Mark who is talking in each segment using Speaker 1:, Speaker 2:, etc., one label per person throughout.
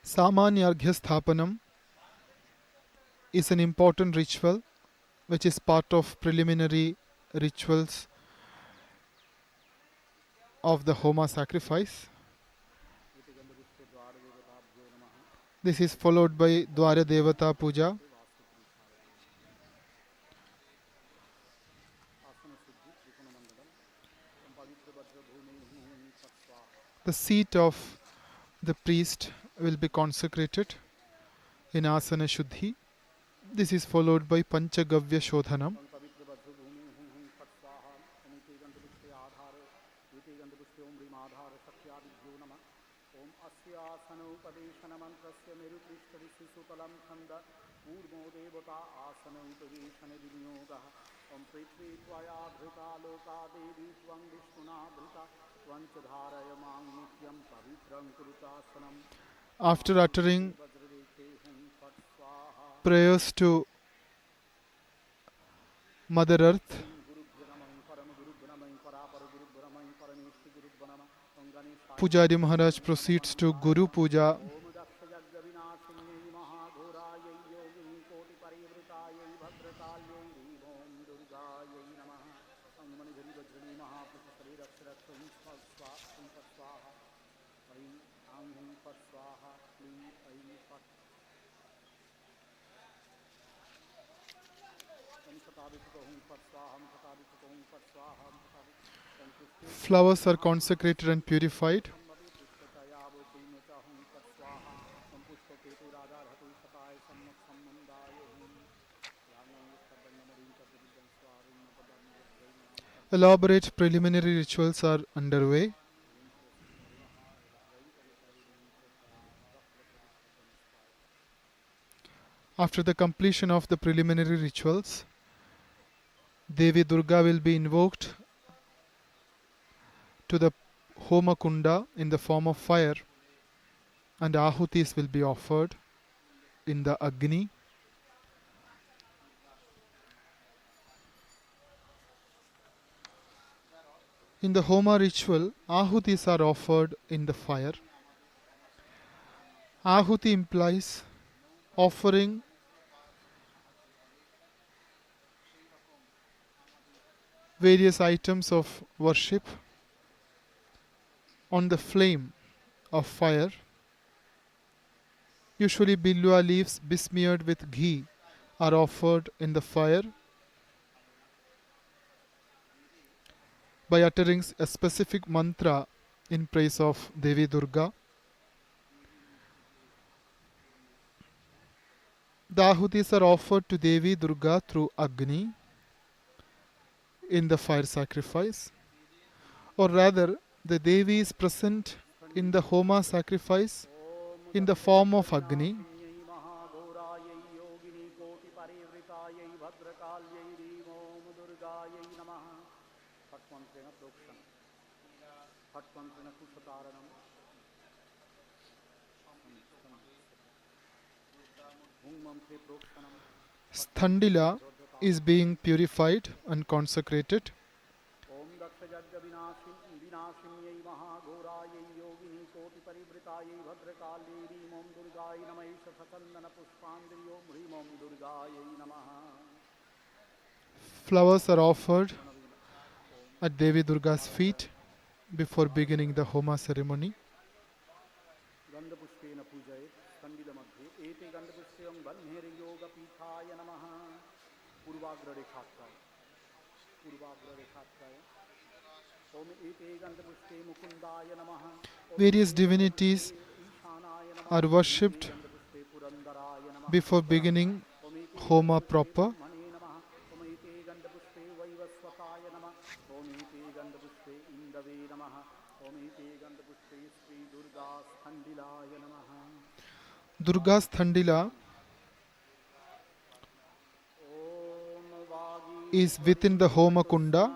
Speaker 1: Samanya Arghya Sthapanam is an important ritual which is part of preliminary rituals of the Homa sacrifice. This is followed by Dwara Devata Puja. The seat of the priest will be consecrated in Asana Shuddhi. This is followed by Panchagavya Shodhanam. After uttering prayers to Mother Earth, Pujari Maharaj proceeds to Guru Puja. Flowers are consecrated and purified. Elaborate preliminary rituals are underway. After the completion of the preliminary rituals, Devi Durga will be invoked to the Homa Kunda in the form of fire, and ahutis will be offered in the Agni. In the Homa ritual, ahutis are offered in the fire. Ahuti implies offering various items of worship on the flame of fire. Usually bilwa leaves besmeared with ghee are offered in the fire by uttering a specific mantra in praise of Devi Durga. The ahutis are offered to Devi Durga through Agni in the fire sacrifice, or rather the Devi is present in the Homa sacrifice in the form of Agni. Sthandila is being purified and consecrated. Flowers are offered at Devi Durga's feet before beginning the Homa ceremony. Various divinities are worshipped before beginning Homa proper. Durga's Thandila is within the Homa Kunda.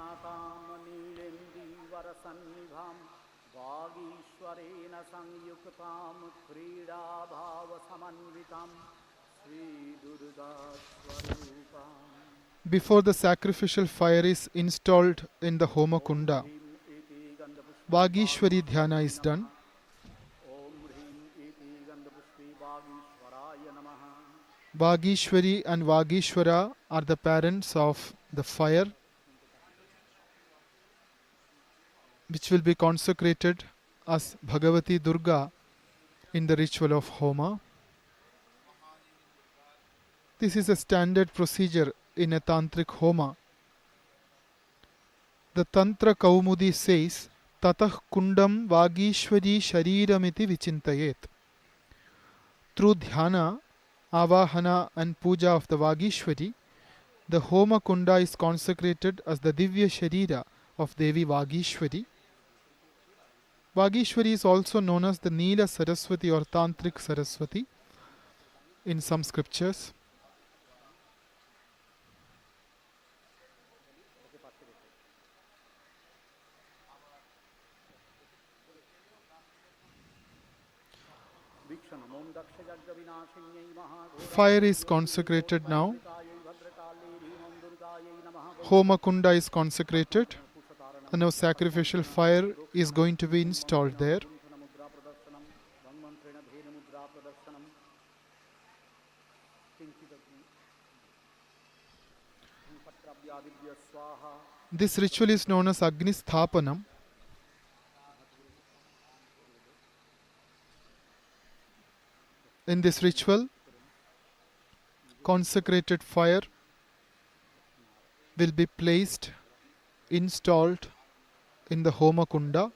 Speaker 1: before the sacrificial fire is installed in the Homa Kunda, Vagishwari Dhyana is done. Vagishwari and Vagishwara are the parents of the fire, which will be consecrated as Bhagavati Durga in the ritual of Homa. This is a standard procedure in a tantric Homa. The Tantra Kaumudi says, Tatah Kundam Vagishwari Shariramiti Vichintayet. Through dhyana, avahana and puja of the Vagishwari, the Homa Kunda is consecrated as the Divya Sharira of Devi Vagishwari. Vagishwari is also known as the Neela Saraswati or Tantric Saraswati in some scriptures. Fire is consecrated now. Homa Kunda is consecrated. And now sacrificial fire is going to be installed there. This ritual is known as Agni Sthapanam. In this ritual, consecrated fire will be placed, installed in the Homa Kunda.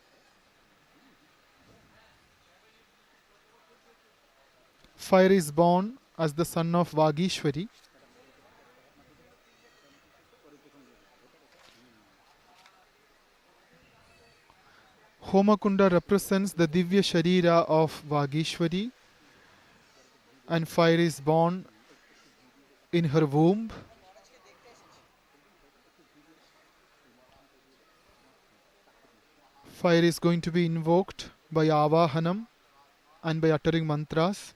Speaker 1: Fire is born as the son of Vagishwari. Homa Kunda represents the Divya Sharira of Vagishwari, and fire is born in her womb. Fire is going to be invoked by Avahanam and by uttering mantras.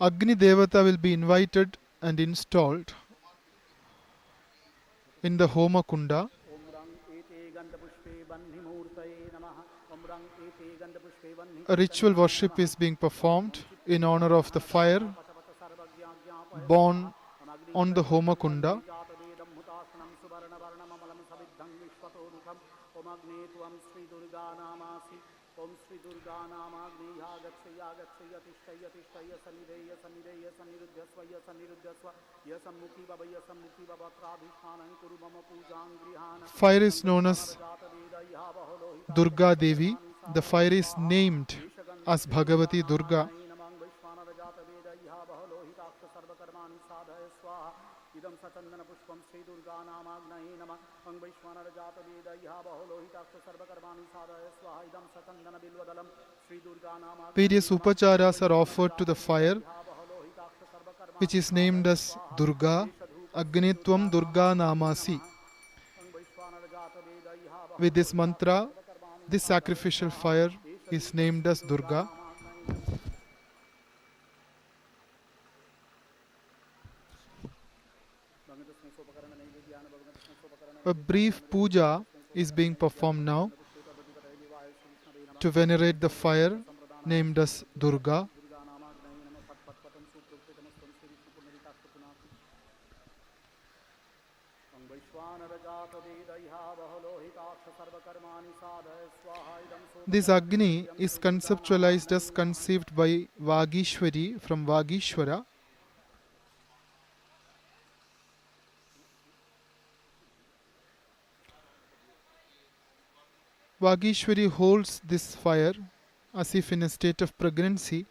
Speaker 1: Agni Devata will be invited and installed in the Homa Kunda. A ritual worship is being performed in honor of the fire born on the Homa Kunda. Fire is known as Durga Devi. The fire is named as Bhagavati Durga. Various upacharas are offered to the fire, which is named as Durga. Agnitvam Durga Namasi. With this mantra, this sacrificial fire is named as Durga. A brief puja is being performed now to venerate the fire named as Durga. This Agni is conceptualized as conceived by Vagishwari from Vagishwara. Vagishwari holds this fire as if in a state of pregnancy.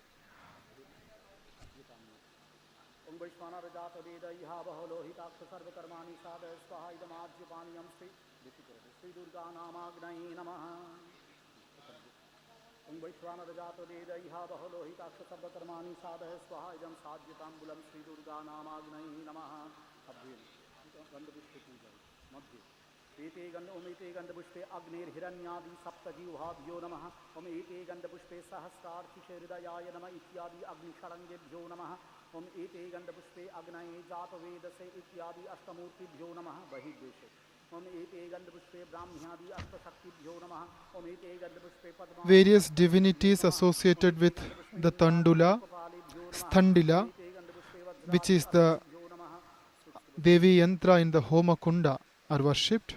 Speaker 2: एते गंध ओम एते गंधपुष्पे अग्निर्हिरण्यादि सप्तजिह्वाभ्यो नमः ओम एते गंधपुष्पे सहस्रार्चिषे हृदयाय नमः इत्यादि अग्निषडंगेभ्यो नमः ओम एते गंधपुष्पे अग्नये जातवेदसे इत्यादि अष्टमूर्तिभ्यो नमः बहिर्देशे ओम एते गंधपुष्पे ब्राह्म्यादि अष्टशक्तिभ्यो नमः ओम एते गंधपुष्पे पद्मादि
Speaker 1: Various
Speaker 2: अष्टसिद्धिभ्यो
Speaker 1: divinities
Speaker 2: नमः ओम एते
Speaker 1: associated with
Speaker 2: गंधपुष्पे
Speaker 1: the
Speaker 2: Nilambar
Speaker 1: Tandula,
Speaker 2: कपालेभ्यो नमः ओम
Speaker 1: Sthandila,
Speaker 2: एते गंधपुष्पे
Speaker 1: which
Speaker 2: वज्रादि
Speaker 1: is the
Speaker 2: अष्टसिद्भ्यो नमः
Speaker 1: Devi Yantra in the Homa Kunda, are worshipped.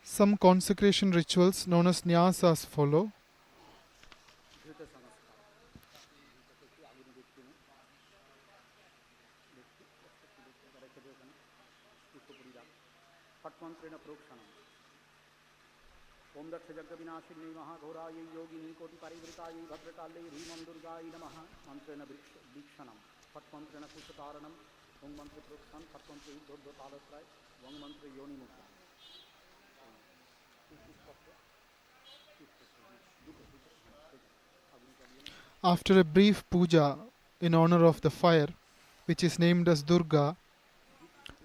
Speaker 1: Some consecration rituals known as nyasas follow.
Speaker 2: घृत संस्कार आगे देखते हैं রেখে দিও ওখানে পুষ্পপুরীরা ফটমন্ত্রেণ প্रोक्षणम् ओम दक्ष जग विनाशिन्यै महाघोरायै योगिनी कोटि परिवृतायै भद्रकाल्यै ह्रीमं दुर्गायै नमः मंत्रेण दीक्षणम् फट्मंत्रेण कुशतारणम् ओम मंत्र प्रोक्षण फट्मंत्र ऊर्ध्वतालत्राय वंग मंत्र योनि मुद्रा
Speaker 1: After a brief puja in honor of the fire, which is named as Durga,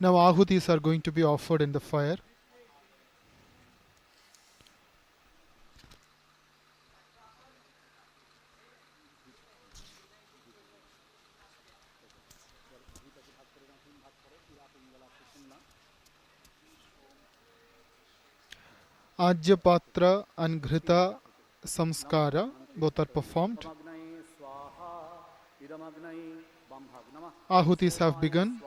Speaker 1: now ahutis are going to be offered in the fire. Ajyapatra and Ghrita Samskara both are performed. Ahutis have begun.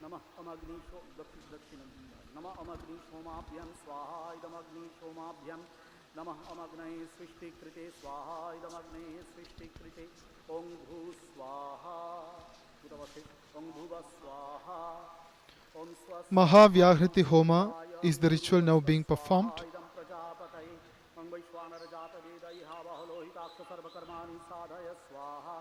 Speaker 2: नमः अमग्नि दक्षिण नमः अमग्नि सोमाभ्यं स्वाहा इदमग्नि सोमाभ्यं नमः अमग्नये सृष्टिकृते स्वाहा इदमग्नये सृष्टिकृते ओं भू स्वाहा ओं भुव स्वाहा ओं स्वस्ति
Speaker 1: Mahavyahriti Homa is the ritual now being performed.
Speaker 2: इदं प्रजापतये ओं वैश्वानरजात वेदैहा बहुलोहिताक्ष सर्वकर्माणि साधय स्वाहा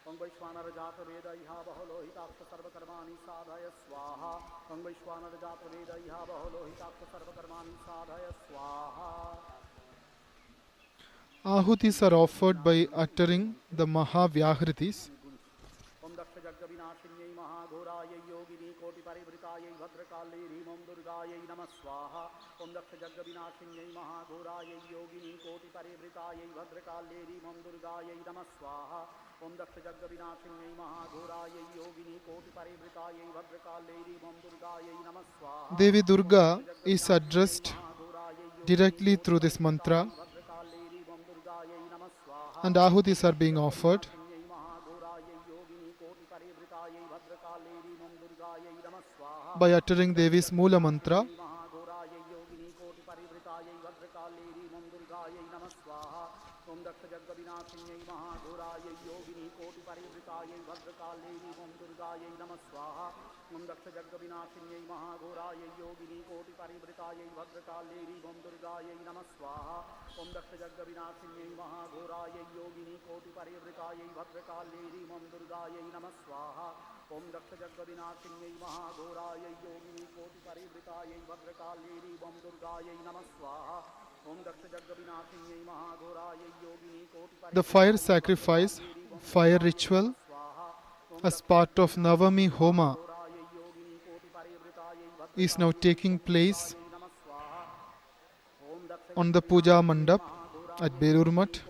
Speaker 2: ओं वैश्वानरजात वेदैहा बहुलोहिताक्ष सर्वकर्माणि साधय स्वाहा ओं वैश्वानरजात वेदैहा बहुलोहिताक्ष सर्वकर्माणि साधय स्वाहा
Speaker 1: Ahutis are offered by uttering the Mahavyahritis.
Speaker 2: ओम दक्ष जग विनाशिन्यै महाघोरायै योगिनी कोटि परिवृतायै भद्रकाल्यै ह्रीमं दुर्गायै नमः स्वाहा ओम दक्ष जग विनाशिन्यै महाघोरायै योगिनी कोटि परिवृतायै भद्रकाल्यै ह्रीमं दुर्गायै नमः स्वाहा ओम दक्ष जग विनाशिन्यै महाघोरायै योगिनी कोटि परिवृतायै भद्रकाल्यै ह्रीमं दुर्गायै नमः स्वाहा
Speaker 1: Devi Durga is addressed directly through this mantra,
Speaker 2: भद्रकाल्यै ह्रीमं दुर्गायै नमः स्वाहा
Speaker 1: and ahutis are being offered. By uttering Devi's Mula mantra,
Speaker 2: ओम दक्ष जग विनाशिन्यै महाघोरायै योगिनी कोटि परिवृतायै भद्रकाल्यै ह्रीमं दुर्गायै नमः स्वाहा ओम दक्ष जग विनाशिन्यै महाघोरायै योगिनी कोटि परिवृतायै भद्रकाल्यै ह्रीमं दुर्गायै नमः स्वाहा ओम दक्ष जग विनाशिन्यै महाघोरायै योगिनी कोटि परिवृतायै भद्रकाल्यै ह्रीमं दुर्गायै नमः स्वाहा ओम दक्ष जग विनाशिन्यै महाघोरायै योगिनी कोटि परिवृतायै भद्रकाल्यै ह्रीमं दुर्गायै नमः स्वाहा ओम दक्ष जग विनाशिन्यै महाघोरायै योगिनी कोटि
Speaker 1: the fire sacrifice, fire ritual, as part of Nabami Homa is now taking place on the Puja Mandap at Belur Mutt.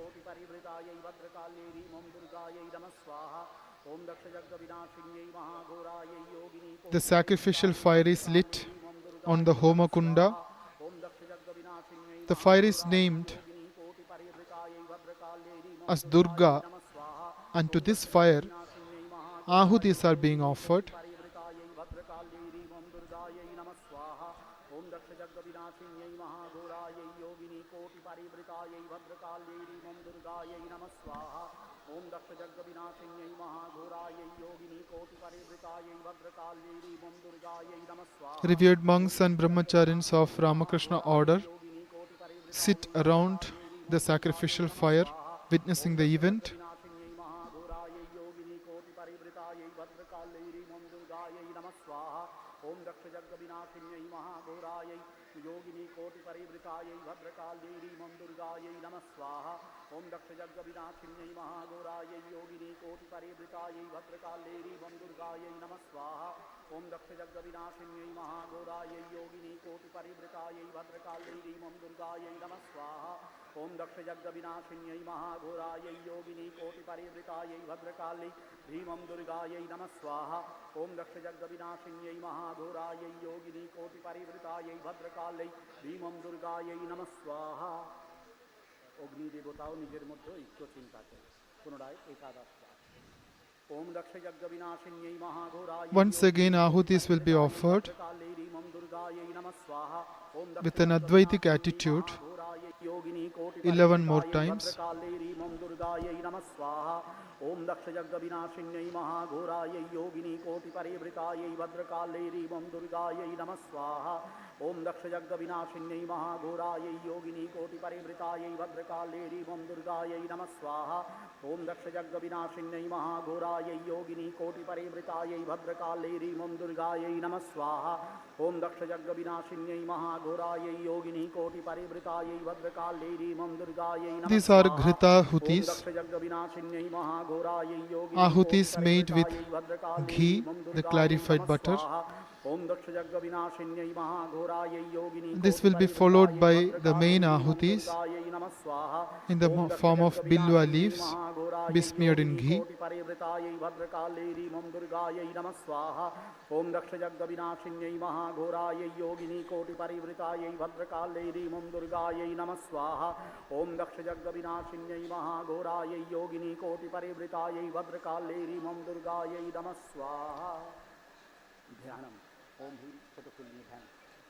Speaker 1: The sacrificial fire is lit on the Homa Kunda. The fire is named as Durga, and to this fire, ahutis are being offered.
Speaker 2: ओम दक्ष जग विनाशिन्यै महाघोरायै योगिनी कोटि परिवृतायै भद्रकाल्यै ह्रीमं दुर्गायै नमः स्वाहा ओम दक्ष जग विनाशिन्यै महाघोरायै योगिनी कोटि परिवृतायै भद्रकाल्यै ह्रीमं दुर्गायै नमः स्वाहा
Speaker 1: Revered monks and brahmacharis of Ramakrishna order sit around the sacrificial fire, witnessing the event.
Speaker 2: विनाशिन्यै महाघोरायै योगिनी कोटि परिवृतायै भद्रकाल्यै ह्रीमं दुर्गायै नमः स्वाहा ओम दक्ष जग विनाशिन्यै महाघोरायै योगिनी कोटि परिवृतायै भद्रकाल्यै ह्रीं दुर्गायै नमः स्वाहा ओम दक्ष जग विनाशिन्यै महाघोरायै योगिनी कोटि परिवृतायै भद्रकाल्यै ह्रीं दुर्गायै नमः स्वाहा ओम दक्ष जग विनाशिन्यै महाघोरायै योगिनी कोटि परिवृतायै भद्रकाल्यै ह्रीं दुर्गायै नमः स्वाहा ओम दक्ष जग विनाशिन्यै महाघोरायै योगिनी कोटि परिवृतायै भद्रकाल्यै ह्रीं दुर्गायै नमः स्वाहा ओम दक्ष जग विनाशिन्यै महाघोरायै योगिनी कोटि परिवृतायै भद्रकाल्यै ह्रीं दुर्गायै नमः स्वाहा অগ্নি দেবতাও নিজের মধ্যে ঐক্য চিন্তা করে পুনরায় একাদশ ओम दक्ष यज्ञ विनाशिन्यै महाघोरायै
Speaker 1: Once again, ahutis will be offered
Speaker 2: भद्रकाल्यै ह्रीं दुर्गायै नमः स्वाहा ओम
Speaker 1: with
Speaker 2: दक्ष
Speaker 1: an
Speaker 2: यज्ञ
Speaker 1: Advaitic
Speaker 2: विनाशिन्यै
Speaker 1: attitude
Speaker 2: महाघोरायै योगिनी कोटि
Speaker 1: 11 more
Speaker 2: परिवृतायै
Speaker 1: times.
Speaker 2: भद्रकाल्यै ह्रीं दुर्गायै नमः स्वाहा ओम दक्ष यज्ञ विनाशिन्यै महाघोरायै योगिनी कोटि परिवृतायै भद्रकाल्यै ह्रीं दुर्गायै नमः स्वाहा ओम दक्ष यज्ञ विनाशिन्यै महाघोरायै योगिनी कोटि परिवृतायै भद्रकाल्यै ह्रीं दुर्गायै नमः स्वाहा ओम दक्ष यज्ञ विनाशिन्यै महाघोरायै योगिनी कोटि परिवृतायै भद्रकाल्यै ह्रीं दुर्गायै नमः स्वाहा ओम दक्ष यज्ञ विनाशिन्यै महाघोरायै योगिनी कोटि परिवृतायै भद्रकाल्यै ह्रीं दुर्गायै नमः
Speaker 1: These are
Speaker 2: स्वाहा
Speaker 1: Ghrita
Speaker 2: ओम
Speaker 1: ahutis,
Speaker 2: दक्ष यज्ञ विनाशिन्यै महाघोरायै योगिनी कोटि
Speaker 1: ahutis made with
Speaker 2: परिवृतायै भद्रकाल्यै
Speaker 1: ghee,
Speaker 2: ह्रीं
Speaker 1: the
Speaker 2: दुर्गायै
Speaker 1: clarified
Speaker 2: नमः
Speaker 1: butter.
Speaker 2: स्वाहा ओम दक्ष यज्ञ विनाशिन्यै महाघोरायै योगिनी
Speaker 1: This
Speaker 2: कोटि
Speaker 1: will be followed
Speaker 2: परिवृतायै
Speaker 1: by the
Speaker 2: भद्रकाल्यै
Speaker 1: main
Speaker 2: ह्रीं
Speaker 1: ahutis
Speaker 2: दुर्गायै नमः स्वाहा
Speaker 1: in the
Speaker 2: Om Daksha
Speaker 1: form of
Speaker 2: यज्ञ
Speaker 1: bilwa
Speaker 2: विनाशिन्यै
Speaker 1: leaves
Speaker 2: महाघोरायै
Speaker 1: besmeared in
Speaker 2: Yogini
Speaker 1: ghee.
Speaker 2: कोटि परिवृतायै भद्रकाल्यै ह्रीं दुर्गायै नमः स्वाहा ओम दक्ष यज्ञ विनाशिन्यै महाघोरायै योगिनी कोटि परिवृतायै भद्रकाल्यै ह्रीं दुर्गायै नमः स्वाहा ओम दक्ष यज्ञ विनाशिन्यै महाघोरायै योगिनी कोटि परिवृतायै भद्रकाल्यै ह्रीं दुर्गायै नमः स्वाहा ध्यानम् ओम ह्रीं चतुर्फुल्लिनी ध्यान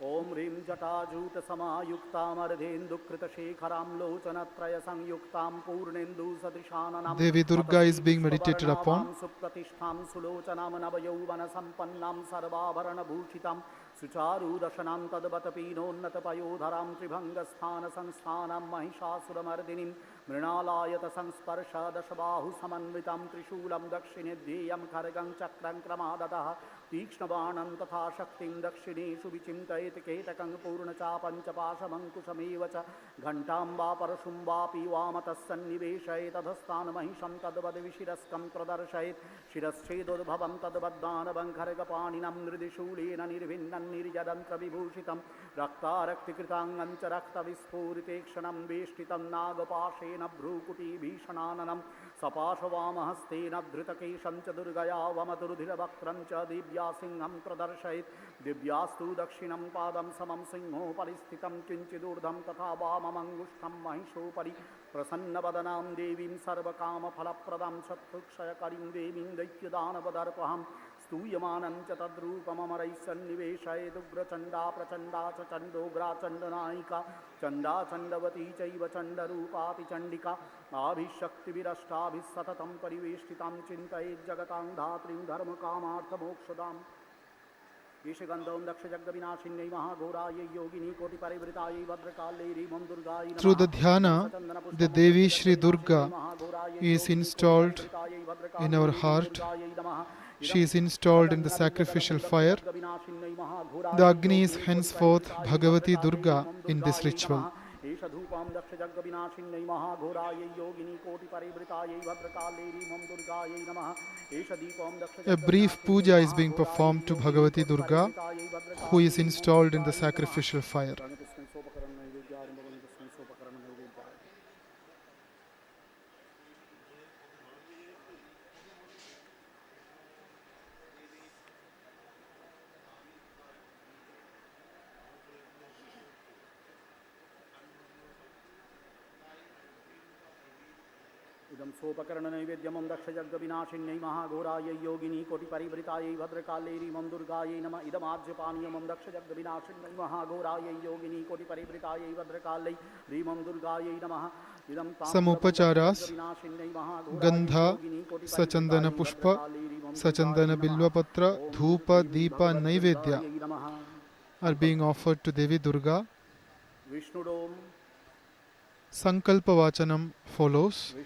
Speaker 2: ओम ह्रीं जटाजूट समायुक्तामर्धेन्दुकृतशेखरां लोचनत्रय संयुक्तां Purnendu सदृशाननां
Speaker 1: Devi Durga is being meditated
Speaker 2: हतश्रीपुष्पवर्णाभां
Speaker 1: upon.
Speaker 2: सुप्रतिष्ठां सुलोचनां नवयौवनसम्पन्नां सर्वाभरणभूषितां सुचारुदशनां तद्वत पीनोन्नतपयोधरां त्रिभङ्गस्थानसंस्थानां महिषासुरमर्दिनीं मृणालायत संस्पर्श दशबाहुसमन्वितां त्रिशूलं दक्षिणे ध्येयं खड्गं चक्रं क्रमादतः तीक्ष्णबाणं तथा शक्तिं दक्षिणेषु विचिन्तयेत् केतकं पूर्णचापञ्च पाशमङ्कुशमेव च घण्टां वा परशुं वापि वामतः सन्निवेशयेतधस्तान् महिषं तद्वद्विशिरस्कं प्रदर्शयेत् शिरश्चेदुद्भवं तद्वद्दानवं खड्गपाणिनं मृदिशूलेन निर्भिन्नं निर्जदन्त्रविभूषितं रक्तारक्तिकृताङ्गं च रक्तविस्फूरितेक्षणं वेष्टितं नागपाशेन भ्रूकुटीभीषणाननं सपाशवामहस्तेन धृतकेशं च दुर्गया वमतुरुधिरवक्त्रं च दिव्यासिंहं प्रदर्शयेत् दिव्यास्तु दक्षिणं पादं समं सिंहोपरि स्थितं किञ्चिदूर्ध्वं तथा वाममङ्गुष्ठं महिषोपरि प्रसन्नवदनां देवीं सर्वकामफलप्रदां शत्रुक्षयकरीं देवीं दैत्यदानवदर्पहां स्तूयमानं च तद्रूपममरैः सन्निवेशयेदुग्रचण्डा प्रचण्डा च चण्डोग्रा चण्डनायिका चण्डा चण्डवती चैव चण्डरूपापि चण्डिका आभिशक्तिभिरष्टाभिः सततं परिवेष्टितां चिन्तयेज्जगतां धात्रीं धर्मकामार्थमोक्षदाम् ईशगन्धं दक्षयज्ञविनाशिन्यै महाघोरायै योगिनी कोटिपरिवृतायै भद्रकाल्यै ह्रीं दुर्गायै
Speaker 1: Through
Speaker 2: नमः
Speaker 1: the dhyana, the Devi Shri Durga
Speaker 2: महाघोरायै
Speaker 1: is
Speaker 2: Yogini
Speaker 1: installed
Speaker 2: कोटिपरिवृतायै
Speaker 1: in
Speaker 2: भद्रकाल्यै
Speaker 1: our
Speaker 2: ह्रीं
Speaker 1: heart.
Speaker 2: दुर्गायै नमः
Speaker 1: She is installed in the sacrificial fire.
Speaker 2: दक्षयज्ञविनाशिन्यै
Speaker 1: The
Speaker 2: महाघोरायै
Speaker 1: Agni is
Speaker 2: Yogini
Speaker 1: henceforth
Speaker 2: कोटिपरिवृतायै
Speaker 1: Bhagavati
Speaker 2: भद्रकाल्यै
Speaker 1: Durga
Speaker 2: ह्रीं
Speaker 1: in this
Speaker 2: दुर्गायै
Speaker 1: ritual.
Speaker 2: नमः एषधूपं दक्षयज्ञविनाशिन्यै महाघोरायै योगिनी कोटिपरिवृतायै भद्रकाल्यै ह्रीं दुर्गायै नमः एषदीपं
Speaker 1: A brief
Speaker 2: दक्षयज्ञविनाशिन्यै
Speaker 1: puja is being
Speaker 2: महाघोरायै
Speaker 1: performed to
Speaker 2: Yogini
Speaker 1: Bhagavati Durga,
Speaker 2: कोटिपरिवृतायै
Speaker 1: who is
Speaker 2: भद्रकाल्यै ह्रीं
Speaker 1: installed in the
Speaker 2: दुर्गायै नमः
Speaker 1: sacrificial fire.
Speaker 2: प्रणतस्मै सोपकरणं नैवेद्याय भगवन्तस्मै सोपकरणं नैवेद्याय इदं सोपकरणनैवेद्यमं दक्षयज्ञविनाशिन्यै महाघोरायै योगिनी कोटिपरिवृतायै भद्रकाल्यै ह्रीं दुर्गायै नमः इदमाज्यपानीयमं दक्षयज्ञविनाशिन्यै महाघोरायै योगिनी कोटिपरिवृतायै भद्रकाल्यै ह्रीं दुर्गायै नमः इदं
Speaker 1: Some
Speaker 2: ताम्बूलं
Speaker 1: upacharas,
Speaker 2: दक्षयज्ञविनाशिन्यै महाघोरायै
Speaker 1: Gandha,
Speaker 2: योगिनी
Speaker 1: Sachandana
Speaker 2: कोटिपरिवृतायै
Speaker 1: Pushpa,
Speaker 2: भद्रकाल्यै ह्रीं दुर्गायै
Speaker 1: Sachandana
Speaker 2: नमः
Speaker 1: Bilvapatra,
Speaker 2: ॐ
Speaker 1: Dhupa,
Speaker 2: श्रीं
Speaker 1: Deepa, Naivedya
Speaker 2: भगवद्दुर्गायै नमः
Speaker 1: are being
Speaker 2: सङ्कल्पः
Speaker 1: offered to Devi Durga.
Speaker 2: विष्णुडों
Speaker 1: Sankalpa Vachanam follows. A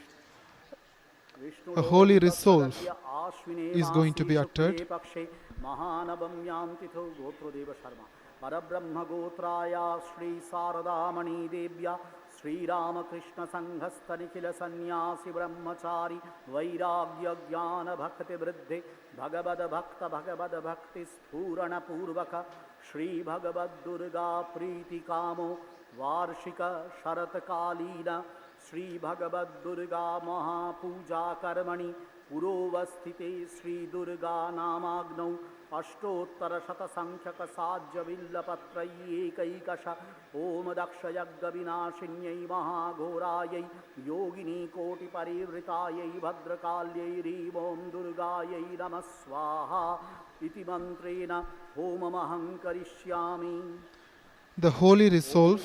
Speaker 2: विष्णुडों
Speaker 1: holy resolve
Speaker 2: तत्सदस्य आश्विने
Speaker 1: is going to
Speaker 2: मासि
Speaker 1: be
Speaker 2: शुक्ले
Speaker 1: uttered.
Speaker 2: पक्षे महानवम्यां तिथौ गोत्रदेव शर्मा परब्रह्मगोत्राय श्रीशारदामणिदेव्या श्रीरामकृष्णसङ्घस्थनिखिलसन्न्यासि ब्रह्मचारि वैराग्यज्ञानभक्तिवृद्धे भगवद्भक्तभगवद्भक्तिस्फुरणपूर्वक श्रीभगवद्दुर्गाप्रीतिकामो वार्षिक शरत्कालीन श्रीभगवद्दुर्गा महापूजाकर्मणि पुरोवस्थिते श्रीदुर्गानामाग्नौ अष्टोत्तरशतसङ्ख्यकसाज्यविल्लपत्रैकैकश ॐ दक्षयज्ञविनाशिन्यै महाघोरायै योगिनीकोटिपरिवृतायै भद्रकाल्यै दुर्गायै नमः स्वाहा इति मन्त्रेण होममहं करिष्यामि.
Speaker 1: The holy resolve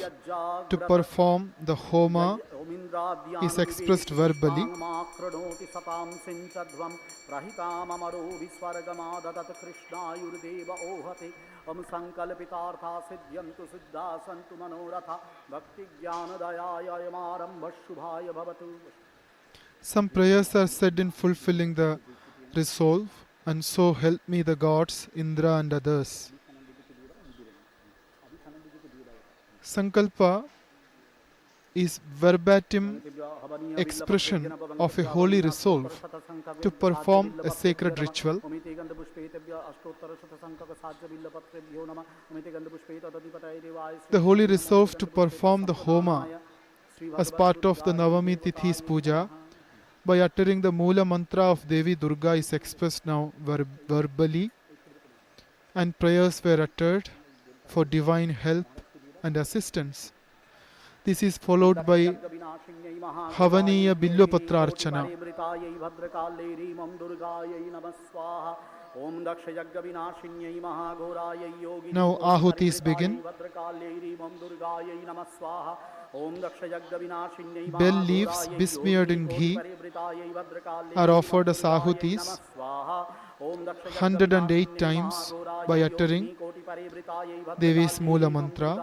Speaker 1: to perform the Homa is expressed verbally. Some prayers are said in fulfilling the resolve, and so help me the gods, Indra and others. Sankalpa is verbatim expression of a holy resolve to perform a sacred ritual. The holy resolve to perform the Homa as part of the Navami Tithi's puja by uttering the Mula mantra of Devi Durga is expressed now verbally, and prayers were uttered for divine help and assistance. This is followed by Havaniya Billopatra Archana. Now Ahutis begin. Bell leaves besmeared in ghee are offered as Ahutis 108 times by uttering Devi's Mula mantra.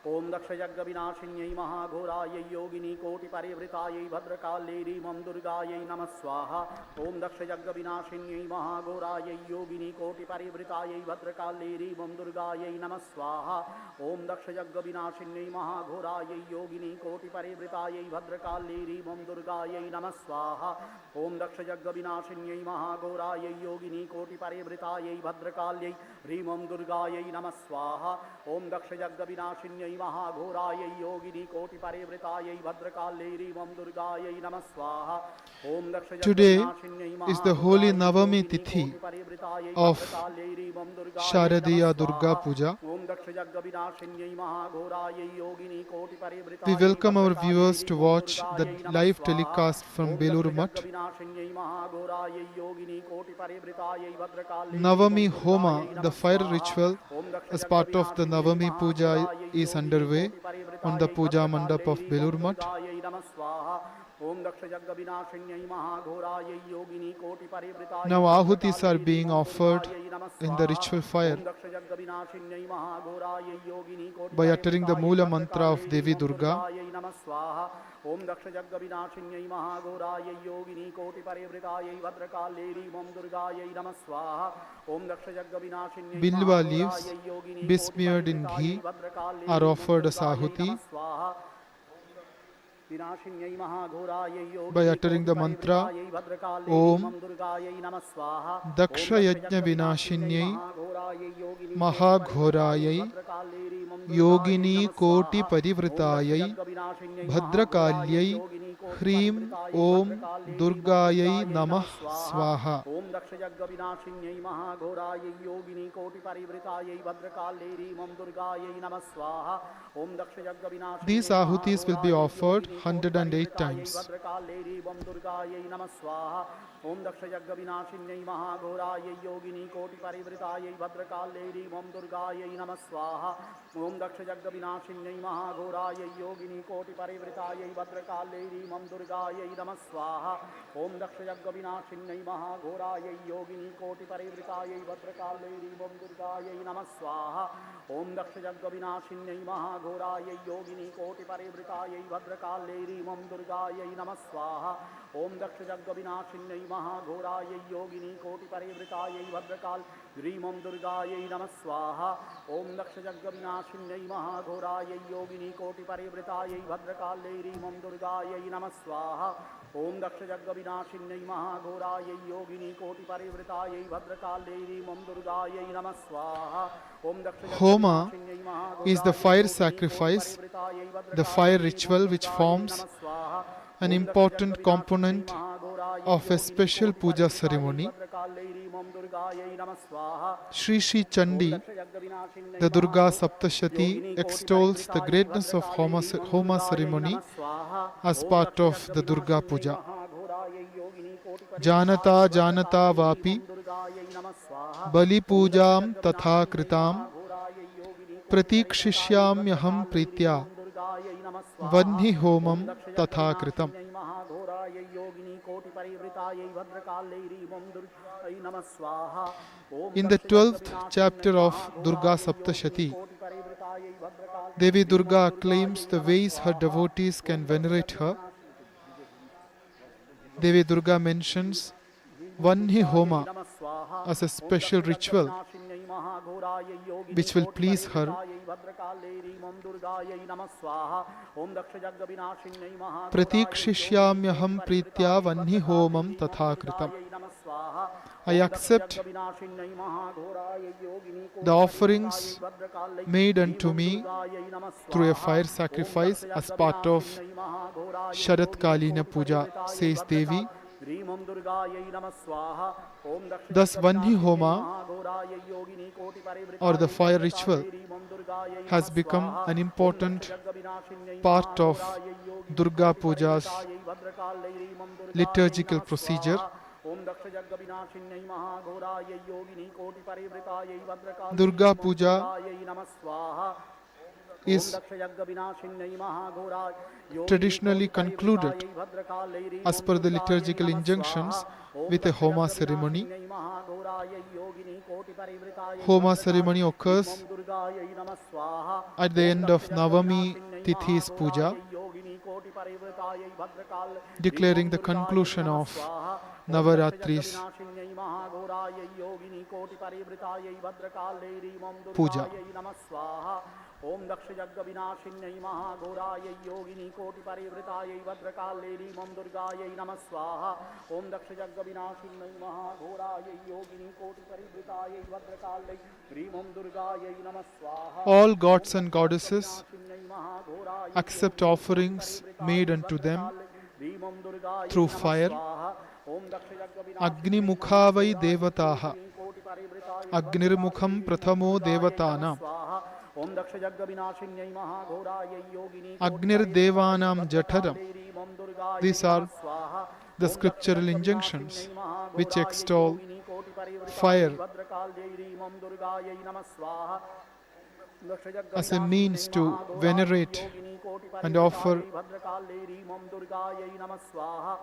Speaker 2: ओम दक्षयज्ञविनाशिन्यै महाघोरायै योगिनीकोटिपरिवृतायै भद्रकाल्यै मम दुर्गायै नमः स्वाहा. ओम दक्षयज्ञविनाशिन्यै महाघोरायै योगिनीकोटिपरिवृतायै भद्रकाल्यै मम दुर्गायै नमः स्वाहा. ओम दक्षयज्ञविनाशिन्यै महाघोरायै योगिनीकोटिपरिवृतायै भद्रकाल्यै मम दुर्गायै नमः स्वाहा. ओम दक्षयज्ञविनाशिन्यै महाघोरायै योगिनीकोटिपरिवृतायै भद्रकाल्यै मम दुर्गायै नमः स्वाहा. ओम दक्षयज्ञविनाशिन्यै महाघोरायै योगिनीकोटिपरिवृतायै भद्रकाल्यै मम दुर्गायै नमः स्वाहा. ओम
Speaker 1: Today is the holy Navami Tithi of Sharadiya Durga Puja. We welcome our viewers to watch the live telecast from Belur Mutt. Navami Homa, the fire ritual as part of the Navami Puja, is underway on the Puja Mandap of Belur Mutt. Now Ahutis are being offered in the ritual fire by uttering the Mula mantra of Devi Durga.
Speaker 2: ओम दक्षयज्ञविनाशिन्यै महाघोरायै योगिनीकोटिपरिवृतायै भद्रकाल्यै मम दुर्गायै नमः स्वाहा. ओम दक्षयज्ञविनाशिन्यै
Speaker 1: Bilwa leaves
Speaker 2: महाघोरायै
Speaker 1: besmeared in
Speaker 2: योगिनीकोटिपरिवृतायै
Speaker 1: ghee
Speaker 2: भद्रकाल्यै
Speaker 1: are
Speaker 2: मम
Speaker 1: offered as
Speaker 2: दुर्गायै
Speaker 1: Ahuti
Speaker 2: नमः स्वाहा. विनाशिन्यै महाघोरायै
Speaker 1: by uttering the mantra
Speaker 2: योगिनीकोटिपरिवृतायै भद्रकाल्यै
Speaker 1: Om
Speaker 2: मम दुर्गायै नमः स्वाहा.
Speaker 1: Daksha Yajna
Speaker 2: दक्षयज्ञविनाशिन्यै
Speaker 1: Vinashinyai
Speaker 2: महाघोरायै योगिनीकोटिपरिवृतायै
Speaker 1: Mahaghorayai
Speaker 2: भद्रकाल्यै मम दुर्गायै
Speaker 1: Yogini
Speaker 2: नमः
Speaker 1: Koti
Speaker 2: स्वाहा. ओम
Speaker 1: Parivritayai
Speaker 2: दक्षयज्ञविनाशिन्यै महाघोरायै
Speaker 1: Bhadrakalyai Hrim
Speaker 2: योगिनीकोटिपरिवृतायै
Speaker 1: Om
Speaker 2: भद्रकाल्यै मम
Speaker 1: Durgayai
Speaker 2: दुर्गायै
Speaker 1: Namah
Speaker 2: नमः स्वाहा.
Speaker 1: Swaha.
Speaker 2: ओम दक्षयज्ञविनाशिन्यै महाघोरायै योगिनीकोटिपरिवृतायै भद्रकाल्यै मम दुर्गायै नमः स्वाहा. ओम दक्षयज्ञविनाशिन्यै
Speaker 1: These Ahutis will be offered 108 times.
Speaker 2: भद्रकाल्यै मम दुर्गायै नमः स्वाहा. ओम दक्षयज्ञविनाशिन्यै महाघोरायै योगिनीकोटिपरिवृतायै भद्रकाल्यै मम दुर्गायै नमः स्वाहा. ओम दक्षयज्ञविनाशिन्यै महाघोरायै योगिनीकोटिपरिवृतायै भद्रकाल्यै मम दुर्गायै नमः स्वाहा. ओम दक्षयज्ञविनाशिन्यै महाघोरायै योगिनीकोटिपरिवृतायै भद्रकाल्यै मम दुर्गायै नमः स्वाहा. ओम दक्षयज्ञविनाशिन्यै महाघोरायै योगिनीकोटिपरिवृतायै भद्रकाल्यै भद्रकाल्यै ह्रीमं दुर्गायै नमः स्वाहा ॐ दक्षजग्गविनाशिन्यै महाघोरायै योगिनी कोटिपरिवृतायै भद्रकाल ह्रीमं दुर्गायै नमः स्वाहा ॐ दक्षजग्गविनाशिन्यै महाघोरायै योगिनी कोटिपरिवृतायै भद्रकाल्यै ह्रीमं दुर्गायै नमः स्वाहा ॐ दक्षजग्गविनाशिन्यै महाघोरायै योगिनी कोटिपरिवृतायै भद्रकाल्यै ह्रीमं दुर्गायै नमः स्वाहा ॐ
Speaker 1: Homa
Speaker 2: दक्षजग्गविनाशिन्यै
Speaker 1: is the
Speaker 2: महाघोरायै
Speaker 1: fire
Speaker 2: Yogini
Speaker 1: sacrifice,
Speaker 2: कोटिपरिवृतायै
Speaker 1: the fire
Speaker 2: भद्रकाल्यै ह्रीमं
Speaker 1: ritual which
Speaker 2: दुर्गायै
Speaker 1: forms
Speaker 2: नमः स्वाहा
Speaker 1: an
Speaker 2: Om
Speaker 1: important
Speaker 2: दक्षजग्गविनाशिन्यै
Speaker 1: component
Speaker 2: महाघोरायै
Speaker 1: of a
Speaker 2: Yogini
Speaker 1: special puja
Speaker 2: कोटिपरिवृतायै
Speaker 1: ceremony.
Speaker 2: भद्रकाल्यै ह्रीमं दुर्गायै नमः स्वाहा
Speaker 1: Shri Shri
Speaker 2: Om
Speaker 1: Chandi,
Speaker 2: दक्षजग्गविनाशिन्यै
Speaker 1: the Durga Saptashati,
Speaker 2: Yogini
Speaker 1: extols the
Speaker 2: कोटिपरिवृतायै
Speaker 1: greatness of
Speaker 2: भद्रकाल्यै ह्रीमं
Speaker 1: Homa
Speaker 2: दुर्गायै
Speaker 1: ceremony
Speaker 2: नमः स्वाहा
Speaker 1: as
Speaker 2: Om
Speaker 1: part of the Durga
Speaker 2: दक्षजग्गविनाशिन्यै
Speaker 1: Puja.
Speaker 2: महाघोरायै Yogini कोटिपरिवृतायै
Speaker 1: Janata Janata
Speaker 2: भद्रकाल्यै
Speaker 1: Vapi
Speaker 2: ह्रीमं दुर्गायै नमः स्वाहा
Speaker 1: Bali
Speaker 2: ॐ
Speaker 1: Pujam Tatha
Speaker 2: दक्षजग्गविनाशिन्यै
Speaker 1: Kritam
Speaker 2: महाघोरायै योगिनी कोटिपरिवृतायै
Speaker 1: Pratikshishyamyaham
Speaker 2: भद्रकाल्यै
Speaker 1: Pritya
Speaker 2: ह्रीमं दुर्गायै नमः स्वाहा
Speaker 1: Vanhi
Speaker 2: ॐ
Speaker 1: Homam Tatha Kritam.
Speaker 2: दक्षजग्गविनाशिन्यै महाघोरायै योगिनी कोटिपरिवृतायै भद्रकाल्यै ह्रीमं दुर्गायै नमः स्वाहा ॐ
Speaker 1: In the 12th
Speaker 2: दक्षजग्गविनाशिन्यै
Speaker 1: chapter of Durga
Speaker 2: महाघोरायै Yogini
Speaker 1: Saptashati,
Speaker 2: कोटिपरिवृतायै भद्रकाल
Speaker 1: Devi
Speaker 2: ह्रीमं
Speaker 1: Durga
Speaker 2: दुर्गायै
Speaker 1: acclaims the
Speaker 2: नमः
Speaker 1: ways her
Speaker 2: स्वाहा
Speaker 1: devotees
Speaker 2: Om
Speaker 1: can venerate her.
Speaker 2: दक्षजग्गविनाशिन्यै
Speaker 1: Devi Durga mentions
Speaker 2: ह्रीमं
Speaker 1: Vanhi
Speaker 2: दुर्गायै
Speaker 1: Homa
Speaker 2: नमः स्वाहा
Speaker 1: as a
Speaker 2: Om
Speaker 1: special ritual
Speaker 2: दक्षजग्गविनाशिन्यै महाघोरायै Yogini
Speaker 1: which will please her.
Speaker 2: कोटिपरिवृतायै भद्रकाल्यै ह्रीमं दुर्गायै नमः स्वाहा ॐ दक्षजग्गविनाशिन्यै महाघोरायै योगिनी
Speaker 1: Pratikshishyamyaham Pritya
Speaker 2: कोटिपरिवृतायै
Speaker 1: Vanhi
Speaker 2: भद्रकाल्यै
Speaker 1: Homam
Speaker 2: ह्रीमं
Speaker 1: Tatha Kritam.
Speaker 2: दुर्गायै नमः स्वाहा
Speaker 1: I
Speaker 2: Om
Speaker 1: accept
Speaker 2: दक्षजग्गविनाशिन्यै महाघोरायै Yogini
Speaker 1: the
Speaker 2: कोटिपरिवृतायै
Speaker 1: offerings
Speaker 2: भद्रकाल्यै
Speaker 1: made unto
Speaker 2: ह्रीमं
Speaker 1: me
Speaker 2: दुर्गायै नमः
Speaker 1: through a
Speaker 2: स्वाहा
Speaker 1: fire
Speaker 2: Om
Speaker 1: sacrifice as part of
Speaker 2: दक्षजग्गविनाशिन्यै महाघोरायै
Speaker 1: Sharat
Speaker 2: Yogini
Speaker 1: Kalina Puja,
Speaker 2: कोटिपरिवृतायै
Speaker 1: says
Speaker 2: भद्रकाल
Speaker 1: Devi.
Speaker 2: ह्रीमं दुर्गायै नमः स्वाहा ॐ
Speaker 1: Thus, Vanhi
Speaker 2: दक्षजग्गविनाशिन्यै
Speaker 1: Homa
Speaker 2: महाघोरायै Yogini
Speaker 1: or the
Speaker 2: कोटिपरिवृतायै
Speaker 1: fire
Speaker 2: भद्रकाल्यै
Speaker 1: ritual
Speaker 2: ह्रीमं दुर्गायै
Speaker 1: has
Speaker 2: नमः
Speaker 1: become
Speaker 2: स्वाहा
Speaker 1: an
Speaker 2: Om
Speaker 1: important
Speaker 2: दक्षजग्गविनाशिन्यै
Speaker 1: part of
Speaker 2: महाघोरायै Yogini
Speaker 1: Durga Puja's
Speaker 2: कोटिपरिवृतायै भद्रकाल्यै ह्रीमं दुर्गायै
Speaker 1: liturgical
Speaker 2: नमः
Speaker 1: procedure.
Speaker 2: स्वाहा ॐ दक्षजग्गविनाशिन्यै महाघोरायै योगिनी कोटिपरिवृतायै भद्रकाल्यै
Speaker 1: Durga
Speaker 2: ह्रीमं
Speaker 1: Puja
Speaker 2: दुर्गायै नमः स्वाहा ॐ
Speaker 1: is
Speaker 2: दक्षयज्ञविनाशिन्यै महाघोराय Yogini
Speaker 1: traditionally concluded
Speaker 2: कोटिपरिवृतायै भद्रकाल्यै
Speaker 1: as
Speaker 2: ह्रीमं
Speaker 1: per the
Speaker 2: दुर्गायै
Speaker 1: liturgical
Speaker 2: नमः स्वाहा
Speaker 1: injunctions
Speaker 2: Om
Speaker 1: with a Homa ceremony.
Speaker 2: दक्षयज्ञविनाशिन्यै महाघोरायै Yogini कोटिपरिवृतायै
Speaker 1: Homa
Speaker 2: भद्रकाल
Speaker 1: ceremony
Speaker 2: ह्रीमं
Speaker 1: occurs
Speaker 2: दुर्गायै नमः स्वाहा
Speaker 1: at the
Speaker 2: Om
Speaker 1: end of Navami
Speaker 2: दक्षयज्ञविनाशिन्यै
Speaker 1: Tithi's puja,
Speaker 2: महाघोरायै Yogini कोटिपरिवृतायै भद्रकाल
Speaker 1: declaring
Speaker 2: ह्रीमं
Speaker 1: the
Speaker 2: दुर्गायै
Speaker 1: conclusion
Speaker 2: नमः
Speaker 1: of
Speaker 2: स्वाहा ॐ
Speaker 1: Navaratris
Speaker 2: दक्षयज्ञविनाशिन्यै महाघोरायै योगिनी कोटिपरिवृतायै भद्रकाल्यै ह्रीमं
Speaker 1: puja.
Speaker 2: दुर्गायै नमः स्वाहा ॐ दक्षयज्ञविनाशिन्यै महाघोरायै योगिनी कोटिपरिवृतायै भद्रकाल्यै ह्रीमं दुर्गायै नमः स्वाहा ॐ दक्षयज्ञविनाशिन्यै महाघोरायै योगिनी कोटिपरिवृतायै भद्रकाल्यै ह्रीमं दुर्गायै नमः स्वाहा
Speaker 1: All
Speaker 2: Om
Speaker 1: gods and goddesses
Speaker 2: दक्षयज्ञविनाशिन्यै महाघोरायै
Speaker 1: accept
Speaker 2: Yogini
Speaker 1: offerings made
Speaker 2: कोटिपरिवृतायै
Speaker 1: unto them
Speaker 2: भद्रकाल्यै ह्रीमं दुर्गायै
Speaker 1: through
Speaker 2: नमः
Speaker 1: fire.
Speaker 2: स्वाहा ॐ
Speaker 1: Agni
Speaker 2: दक्षयज्ञविनाशिन्यै
Speaker 1: Mukhavai
Speaker 2: महाघोरायै
Speaker 1: Devataha
Speaker 2: योगिनी कोटिपरिवृतायै भद्रकाल्यै
Speaker 1: Agnirmukham
Speaker 2: ह्रीमं
Speaker 1: Prathamo
Speaker 2: दुर्गायै नमः
Speaker 1: Devatanam
Speaker 2: स्वाहा ॐ दक्षयज्ञविनाशिन्यै महाघोरायै योगिनी
Speaker 1: Agnir
Speaker 2: कोटिपरिवृतायै
Speaker 1: Devanam Jataram.
Speaker 2: भद्रकाल्यै ह्रीमं दुर्गायै
Speaker 1: These
Speaker 2: नमः
Speaker 1: are
Speaker 2: स्वाहा
Speaker 1: the
Speaker 2: Om
Speaker 1: scriptural
Speaker 2: दक्षयज्ञविनाशिन्यै
Speaker 1: injunctions which
Speaker 2: महाघोरायै
Speaker 1: extol
Speaker 2: Yogini कोटिपरिवृतायै
Speaker 1: fire
Speaker 2: भद्रकाल्यै ह्रीमं दुर्गायै नमः स्वाहा
Speaker 1: as a
Speaker 2: दक्षयज्ञविनाशिन्यै
Speaker 1: means to
Speaker 2: महाघोरायै
Speaker 1: venerate
Speaker 2: Yogini
Speaker 1: and offer
Speaker 2: कोटिपरिवृतायै भद्रकाल्यै ह्रीमं दुर्गायै नमः स्वाहा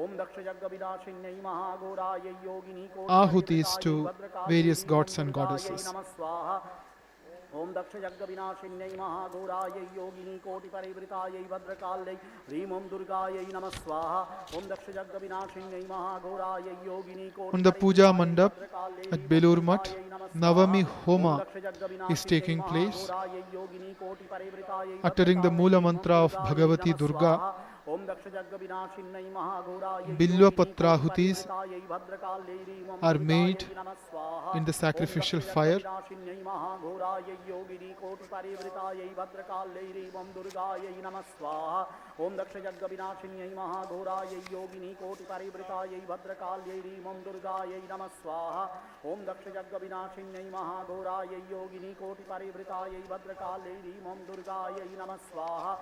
Speaker 2: ॐ दक्षयज्ञविनाशिन्यै महाघोरायै योगिनी
Speaker 1: ahutis
Speaker 2: कोटिपरिवृतायै
Speaker 1: to
Speaker 2: भद्रकाल्यै
Speaker 1: various
Speaker 2: ह्रीमं
Speaker 1: gods and
Speaker 2: दुर्गायै
Speaker 1: goddesses.
Speaker 2: नमः स्वाहा ॐ दक्षयज्ञविनाशिन्यै महाघोरायै योगिनी कोटिपरिवृतायै भद्रकाल्यै ह्रीमं दुर्गायै नमः स्वाहा ॐ दक्षयज्ञविनाशिन्यै महाघोरायै योगिनी
Speaker 1: On the puja
Speaker 2: कोटिपरिवृतायै
Speaker 1: mandap
Speaker 2: भद्रकाल्यै
Speaker 1: at
Speaker 2: ह्रीमं
Speaker 1: Belur Mutt,
Speaker 2: दुर्गायै नमः स्वाहा
Speaker 1: Navami
Speaker 2: Om
Speaker 1: Homa is
Speaker 2: दक्षयज्ञविनाशिन्यै
Speaker 1: taking place,
Speaker 2: महाघोरायै Yogini कोटिपरिवृतायै
Speaker 1: uttering the
Speaker 2: भद्रकाल्यै
Speaker 1: Mula
Speaker 2: ह्रीमं
Speaker 1: mantra of
Speaker 2: दुर्गायै
Speaker 1: Bhagavati
Speaker 2: नमः
Speaker 1: Durga.
Speaker 2: स्वाहा ॐ दक्षयज्ञविनाशिन्यै महाघोरायै
Speaker 1: Bilwa
Speaker 2: Yogini
Speaker 1: Patrahutis
Speaker 2: कोटिपरिवृतायै भद्रकाल्यै ह्रीमं
Speaker 1: are made
Speaker 2: दुर्गायै नमः स्वाहा
Speaker 1: in the
Speaker 2: Om
Speaker 1: sacrificial fire.
Speaker 2: दक्षयज्ञविनाशिन्यै महाघोरायै योगिनी कोटिपरिवृतायै भद्रकाल्यै ह्रीमं दुर्गायै नमः स्वाहा ॐ दक्षयज्ञविनाशिन्यै महाघोरायै योगिनी कोटिपरिवृतायै भद्रकाल्यै ह्रीमं दुर्गायै नमः स्वाहा ॐ दक्षयज्ञविनाशिन्यै महाघोरायै योगिनी कोटिपरिवृतायै भद्रकाल्यै ह्रीमं दुर्गायै नमः स्वाहा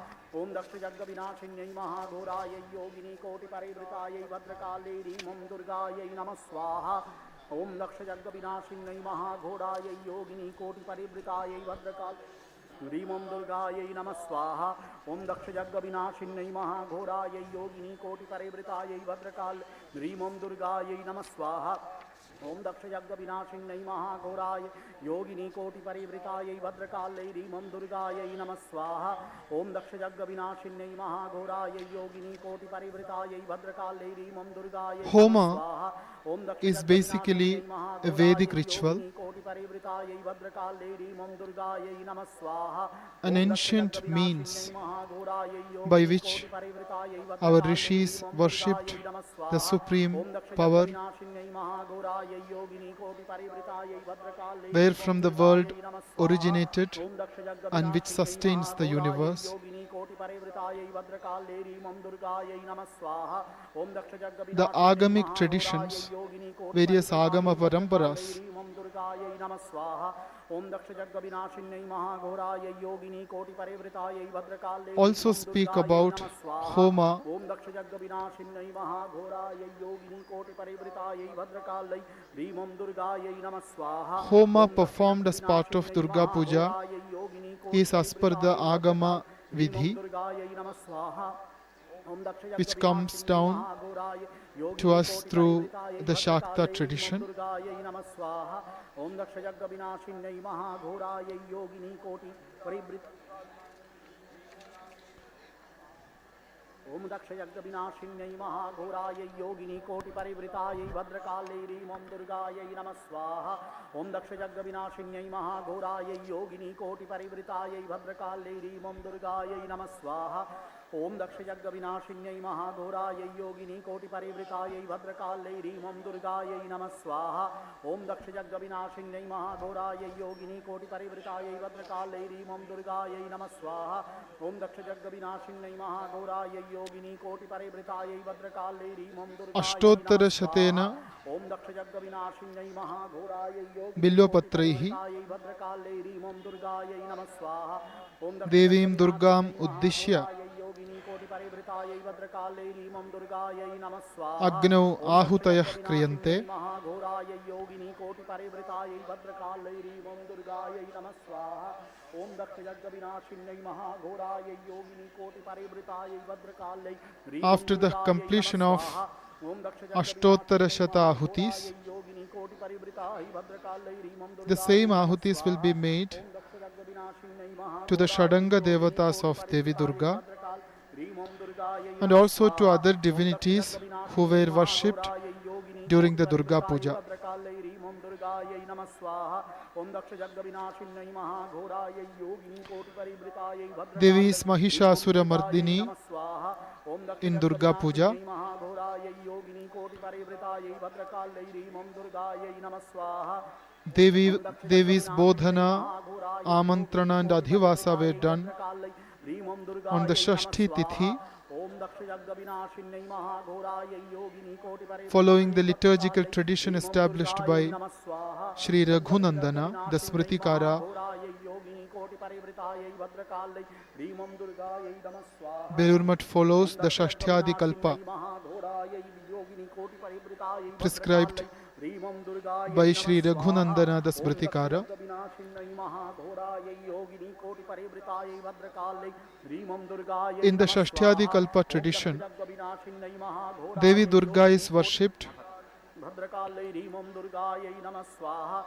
Speaker 2: ॐ दक्षयज्ञविनाशिन्यै महाघोरायै योगिनी कोटिपरिवृतायै भद्रकाल्यै ह्रीमं दुर्गायै नमः स्वाहा ॐ दक्षयज्ञविनाशिन्यै महाघोरायै योगिनी कोटिपरिवृतायै भद्रकाल ह्रीमं दुर्गायै नमः स्वाहा ॐ दक्षयज्ञविनाशिन्यै महाघोरायै योगिनी कोटिपरिवृतायै भद्रकाल ह्रीमं दुर्गायै नमः स्वाहा ओम दक्ष यज्ञ विनाशिन्यै महाघोराय योगिनी कोटि परिवृतायै भद्रकाल्यै ह्रीं दुर्गायै नमः स्वाहा ओम दक्ष यज्ञ विनाशिन्यै महाघोरायै योगिनी कोटि परिवृतायै भद्रकाल्यै ह्रीं दुर्गायै नमः
Speaker 1: Homa
Speaker 2: स्वाहा ओम दक्ष
Speaker 1: is
Speaker 2: यज्ञ विनाशिन्यै
Speaker 1: basically a Vedic
Speaker 2: महाघोरायै
Speaker 1: ritual,
Speaker 2: योगिनी कोटि परिवृतायै भद्रकाल्यै ह्रीं दुर्गायै नमः स्वाहा
Speaker 1: an
Speaker 2: ओम दक्ष यज्ञ
Speaker 1: ancient
Speaker 2: विनाशिन्यै
Speaker 1: means
Speaker 2: महाघोरायै
Speaker 1: by
Speaker 2: Yogini
Speaker 1: which
Speaker 2: कोटि परिवृतायै
Speaker 1: our
Speaker 2: भद्रकाल्यै
Speaker 1: rishis
Speaker 2: ह्रीं
Speaker 1: worshipped
Speaker 2: दुर्गायै नमः
Speaker 1: the
Speaker 2: स्वाहा
Speaker 1: supreme
Speaker 2: ओम दक्ष यज्ञ
Speaker 1: power,
Speaker 2: विनाशिन्यै महाघोरायै योगिनी कोटि परिवृतायै भद्रकाल्यै
Speaker 1: where
Speaker 2: ह्रीं
Speaker 1: from the world
Speaker 2: दुर्गायै नमः स्वाहा
Speaker 1: originated
Speaker 2: ओम दक्ष यज्ञ
Speaker 1: and which
Speaker 2: विनाशिन्यै
Speaker 1: sustains the
Speaker 2: महाघोरायै
Speaker 1: universe.
Speaker 2: योगिनी कोटि परिवृतायै भद्रकाल्यै ह्रीं दुर्गायै नमः स्वाहा ओम दक्ष यज्ञ
Speaker 1: The
Speaker 2: विनाशिन्यै
Speaker 1: agamic
Speaker 2: महाघोरायै
Speaker 1: traditions,
Speaker 2: योगिनी कोटि
Speaker 1: various
Speaker 2: परिवृतायै
Speaker 1: agama
Speaker 2: भद्रकाल्यै
Speaker 1: paramparas,
Speaker 2: ह्रीं दुर्गायै नमः स्वाहा ओम दक्ष यज्ञ विनाशिन्यै महाघोरायै योगिनी कोटि परिवृतायै भद्रकाल्यै
Speaker 1: also
Speaker 2: ह्रीं
Speaker 1: speak
Speaker 2: दुर्गायै
Speaker 1: about
Speaker 2: नमः स्वाहा
Speaker 1: Homa.
Speaker 2: ओम दक्ष यज्ञ विनाशिन्यै महाघोरायै योगिनी कोटि परिवृतायै भद्रकाल्यै ह्रीं दुर्गायै नमः स्वाहा
Speaker 1: Homa
Speaker 2: ओम दक्ष
Speaker 1: performed
Speaker 2: यज्ञ
Speaker 1: as part of
Speaker 2: विनाशिन्यै
Speaker 1: Durga Puja
Speaker 2: महाघोरायै योगिनी कोटि
Speaker 1: is as per the
Speaker 2: परिवृतायै
Speaker 1: agama
Speaker 2: भद्रकाल ह्रीं
Speaker 1: vidhi,
Speaker 2: दुर्गायै नमः स्वाहा ओम दक्ष यज्ञ
Speaker 1: which comes
Speaker 2: विनाशिन्यै
Speaker 1: down
Speaker 2: महाघोराय
Speaker 1: to
Speaker 2: Yogini
Speaker 1: us
Speaker 2: कोटि
Speaker 1: through
Speaker 2: परिवृतायै
Speaker 1: the Shakta
Speaker 2: भद्रकाल्यै ह्रीं
Speaker 1: tradition.
Speaker 2: दुर्गायै नमः स्वाहा ओम दक्ष यज्ञ विनाशिन्यै महाघोरायै योगिनी कोटि परिवृत ओम दक्ष यज्ञ विनाशिन्यै महाघोरायै योगिनी कोटि परिवृतायै भद्रकाल्यै ह्रीं दुर्गायै नमः स्वाहा ओम दक्ष यज्ञ विनाशिन्यै महाघोरायै योगिनी कोटि परिवृतायै भद्रकाल्यै ह्रीं दुर्गायै नमः स्वाहा ओम दक्ष यज्ञ विनाशिन्यै महाघोरायै योगिनी कोटि परिवृतायै भद्रकाल्यै ह्रीं दुर्गायै नमः स्वाहा ओम दक्ष यज्ञ विनाशिन्यै महाघोरायै योगिनी कोटि परिवृतायै भद्रकाल्यै ह्रीं दुर्गायै नमः स्वाहा ओम दक्ष यज्ञ विनाशिन्यै महाघोरायै योगिनी कोटि परिवृतायै भद्रकाल्यै ह्रीं दुर्गायै नमः
Speaker 1: Ashtottara
Speaker 2: स्वाहा
Speaker 1: Shatena
Speaker 2: ओम दक्ष यज्ञ विनाशिन्यै महाघोरायै योगिनी कोटि
Speaker 1: Bilvapatraihi
Speaker 2: परिवृतायै भद्रकाल्यै ह्रीं दुर्गायै नमः स्वाहा ओम दक्ष यज्ञ
Speaker 1: Devim Durgam
Speaker 2: विनाशिन्यै
Speaker 1: Uddishya
Speaker 2: महाघोरायै योगिनी कोटि परिवृतायै भद्रकाल्यै ह्रीं दुर्गायै नमः स्वाहा
Speaker 1: Agno
Speaker 2: ओम दक्ष यज्ञ
Speaker 1: Ahutayah
Speaker 2: विनाशिन्यै
Speaker 1: Kriyante.
Speaker 2: महाघोरायै योगिनी कोटि परिवृतायै भद्रकाल्यै ह्रीं दुर्गायै नमः स्वाहा ओम दक्ष यज्ञ विनाशिन्यै महाघोरायै योगिनी कोटि परिवृतायै भद्रकाल्यै ह्रीं
Speaker 1: After the
Speaker 2: दुर्गायै नमः
Speaker 1: completion of
Speaker 2: स्वाहा ओम दक्ष यज्ञ
Speaker 1: Ashtottara
Speaker 2: विनाशिन्यै
Speaker 1: Shata
Speaker 2: महाघोरायै
Speaker 1: Ahutis,
Speaker 2: योगिनी कोटि परिवृतायै भद्रकाल्यै ह्रीं
Speaker 1: the same
Speaker 2: दुर्गायै नमः
Speaker 1: Ahutis will
Speaker 2: स्वाहा
Speaker 1: be made
Speaker 2: ओम दक्ष यज्ञ विनाशिन्यै
Speaker 1: to the
Speaker 2: महाघोरायै
Speaker 1: Shadanga
Speaker 2: Yogini
Speaker 1: Devatas
Speaker 2: कोटि
Speaker 1: of Devi
Speaker 2: परिवृतायै
Speaker 1: Durga
Speaker 2: भद्रकाल ह्रीं दुर्गायै
Speaker 1: and
Speaker 2: नमः
Speaker 1: also to
Speaker 2: स्वाहा
Speaker 1: other
Speaker 2: ओम दक्ष यज्ञ
Speaker 1: divinities who
Speaker 2: विनाशिन्यै
Speaker 1: were worshipped
Speaker 2: महाघोरायै Yogini
Speaker 1: during
Speaker 2: कोटि
Speaker 1: the Durga
Speaker 2: परिवृतायै
Speaker 1: Puja.
Speaker 2: भद्रकाल्यै ह्रीं दुर्गायै नमः स्वाहा ओम दक्ष यज्ञ विनाशिन्यै महाघोरायै योगिनी कोटि परिवृतायै
Speaker 1: Devi
Speaker 2: भद्रकाल्यै
Speaker 1: is
Speaker 2: ह्रीं
Speaker 1: Mahishasura
Speaker 2: दुर्गायै
Speaker 1: Mardini
Speaker 2: नमः स्वाहा ओम दक्ष
Speaker 1: in
Speaker 2: यज्ञ
Speaker 1: Durga Puja.
Speaker 2: विनाशिन्यै महाघोरायै योगिनी कोटि परिवृतायै भद्रकाल्यै ह्रीं दुर्गायै नमः स्वाहा
Speaker 1: Devi,
Speaker 2: ओम दक्ष यज्ञ
Speaker 1: Devi's
Speaker 2: विनाशिन्यै
Speaker 1: Bodhana,
Speaker 2: महाघोरायै Yogini
Speaker 1: Amantrana and
Speaker 2: कोटि
Speaker 1: Adhivasa were
Speaker 2: परिवृतायै
Speaker 1: done
Speaker 2: भद्रकाल्यै ह्रीं
Speaker 1: on the
Speaker 2: दुर्गायै नमः
Speaker 1: Shashti
Speaker 2: स्वाहा
Speaker 1: Tithi
Speaker 2: ओम दक्ष यज्ञ विनाशिन्यै महाघोरायै योगिनी कोटि
Speaker 1: following
Speaker 2: परिवृतायै
Speaker 1: the liturgical
Speaker 2: भद्रकाल्यै
Speaker 1: tradition
Speaker 2: ह्रीं
Speaker 1: established
Speaker 2: दुर्गायै
Speaker 1: by
Speaker 2: नमः स्वाहा
Speaker 1: Sri
Speaker 2: ओम दक्ष यज्ञ
Speaker 1: Raghunandana, the
Speaker 2: विनाशिन्यै
Speaker 1: Smritikara,
Speaker 2: महाघोरायै योगिनी कोटि परिवृतायै भद्रकाल्यै ह्रीं दुर्गायै नमः स्वाहा
Speaker 1: Belur Mutt
Speaker 2: Om
Speaker 1: follows the
Speaker 2: दक्ष यज्ञ
Speaker 1: Shashthyadi
Speaker 2: विनाशिन्यै
Speaker 1: Kalpa
Speaker 2: महाघोरायै योगिनी कोटि परिवृतायै
Speaker 1: prescribed
Speaker 2: भद्रकाल्यै ह्रीं दुर्गायै
Speaker 1: by
Speaker 2: नमः
Speaker 1: Sri
Speaker 2: स्वाहा
Speaker 1: Raghunandana, the
Speaker 2: Om Daksha
Speaker 1: Smritikara.
Speaker 2: यज्ञ विनाशिन्यै महाघोरायै योगिनी कोटि परिवृतायै भद्रकाल्यै ह्रीं दुर्गायै
Speaker 1: In the
Speaker 2: नमः
Speaker 1: Shashthyadi
Speaker 2: स्वाहा
Speaker 1: Kalpa
Speaker 2: ओम दक्ष
Speaker 1: tradition,
Speaker 2: यज्ञ विनाशिन्यै
Speaker 1: Devi
Speaker 2: महाघोरायै
Speaker 1: Durga
Speaker 2: योगिनी
Speaker 1: is
Speaker 2: कोटि
Speaker 1: worshipped
Speaker 2: भद्रकाल्यै ह्रीं दुर्गायै नमः स्वाहा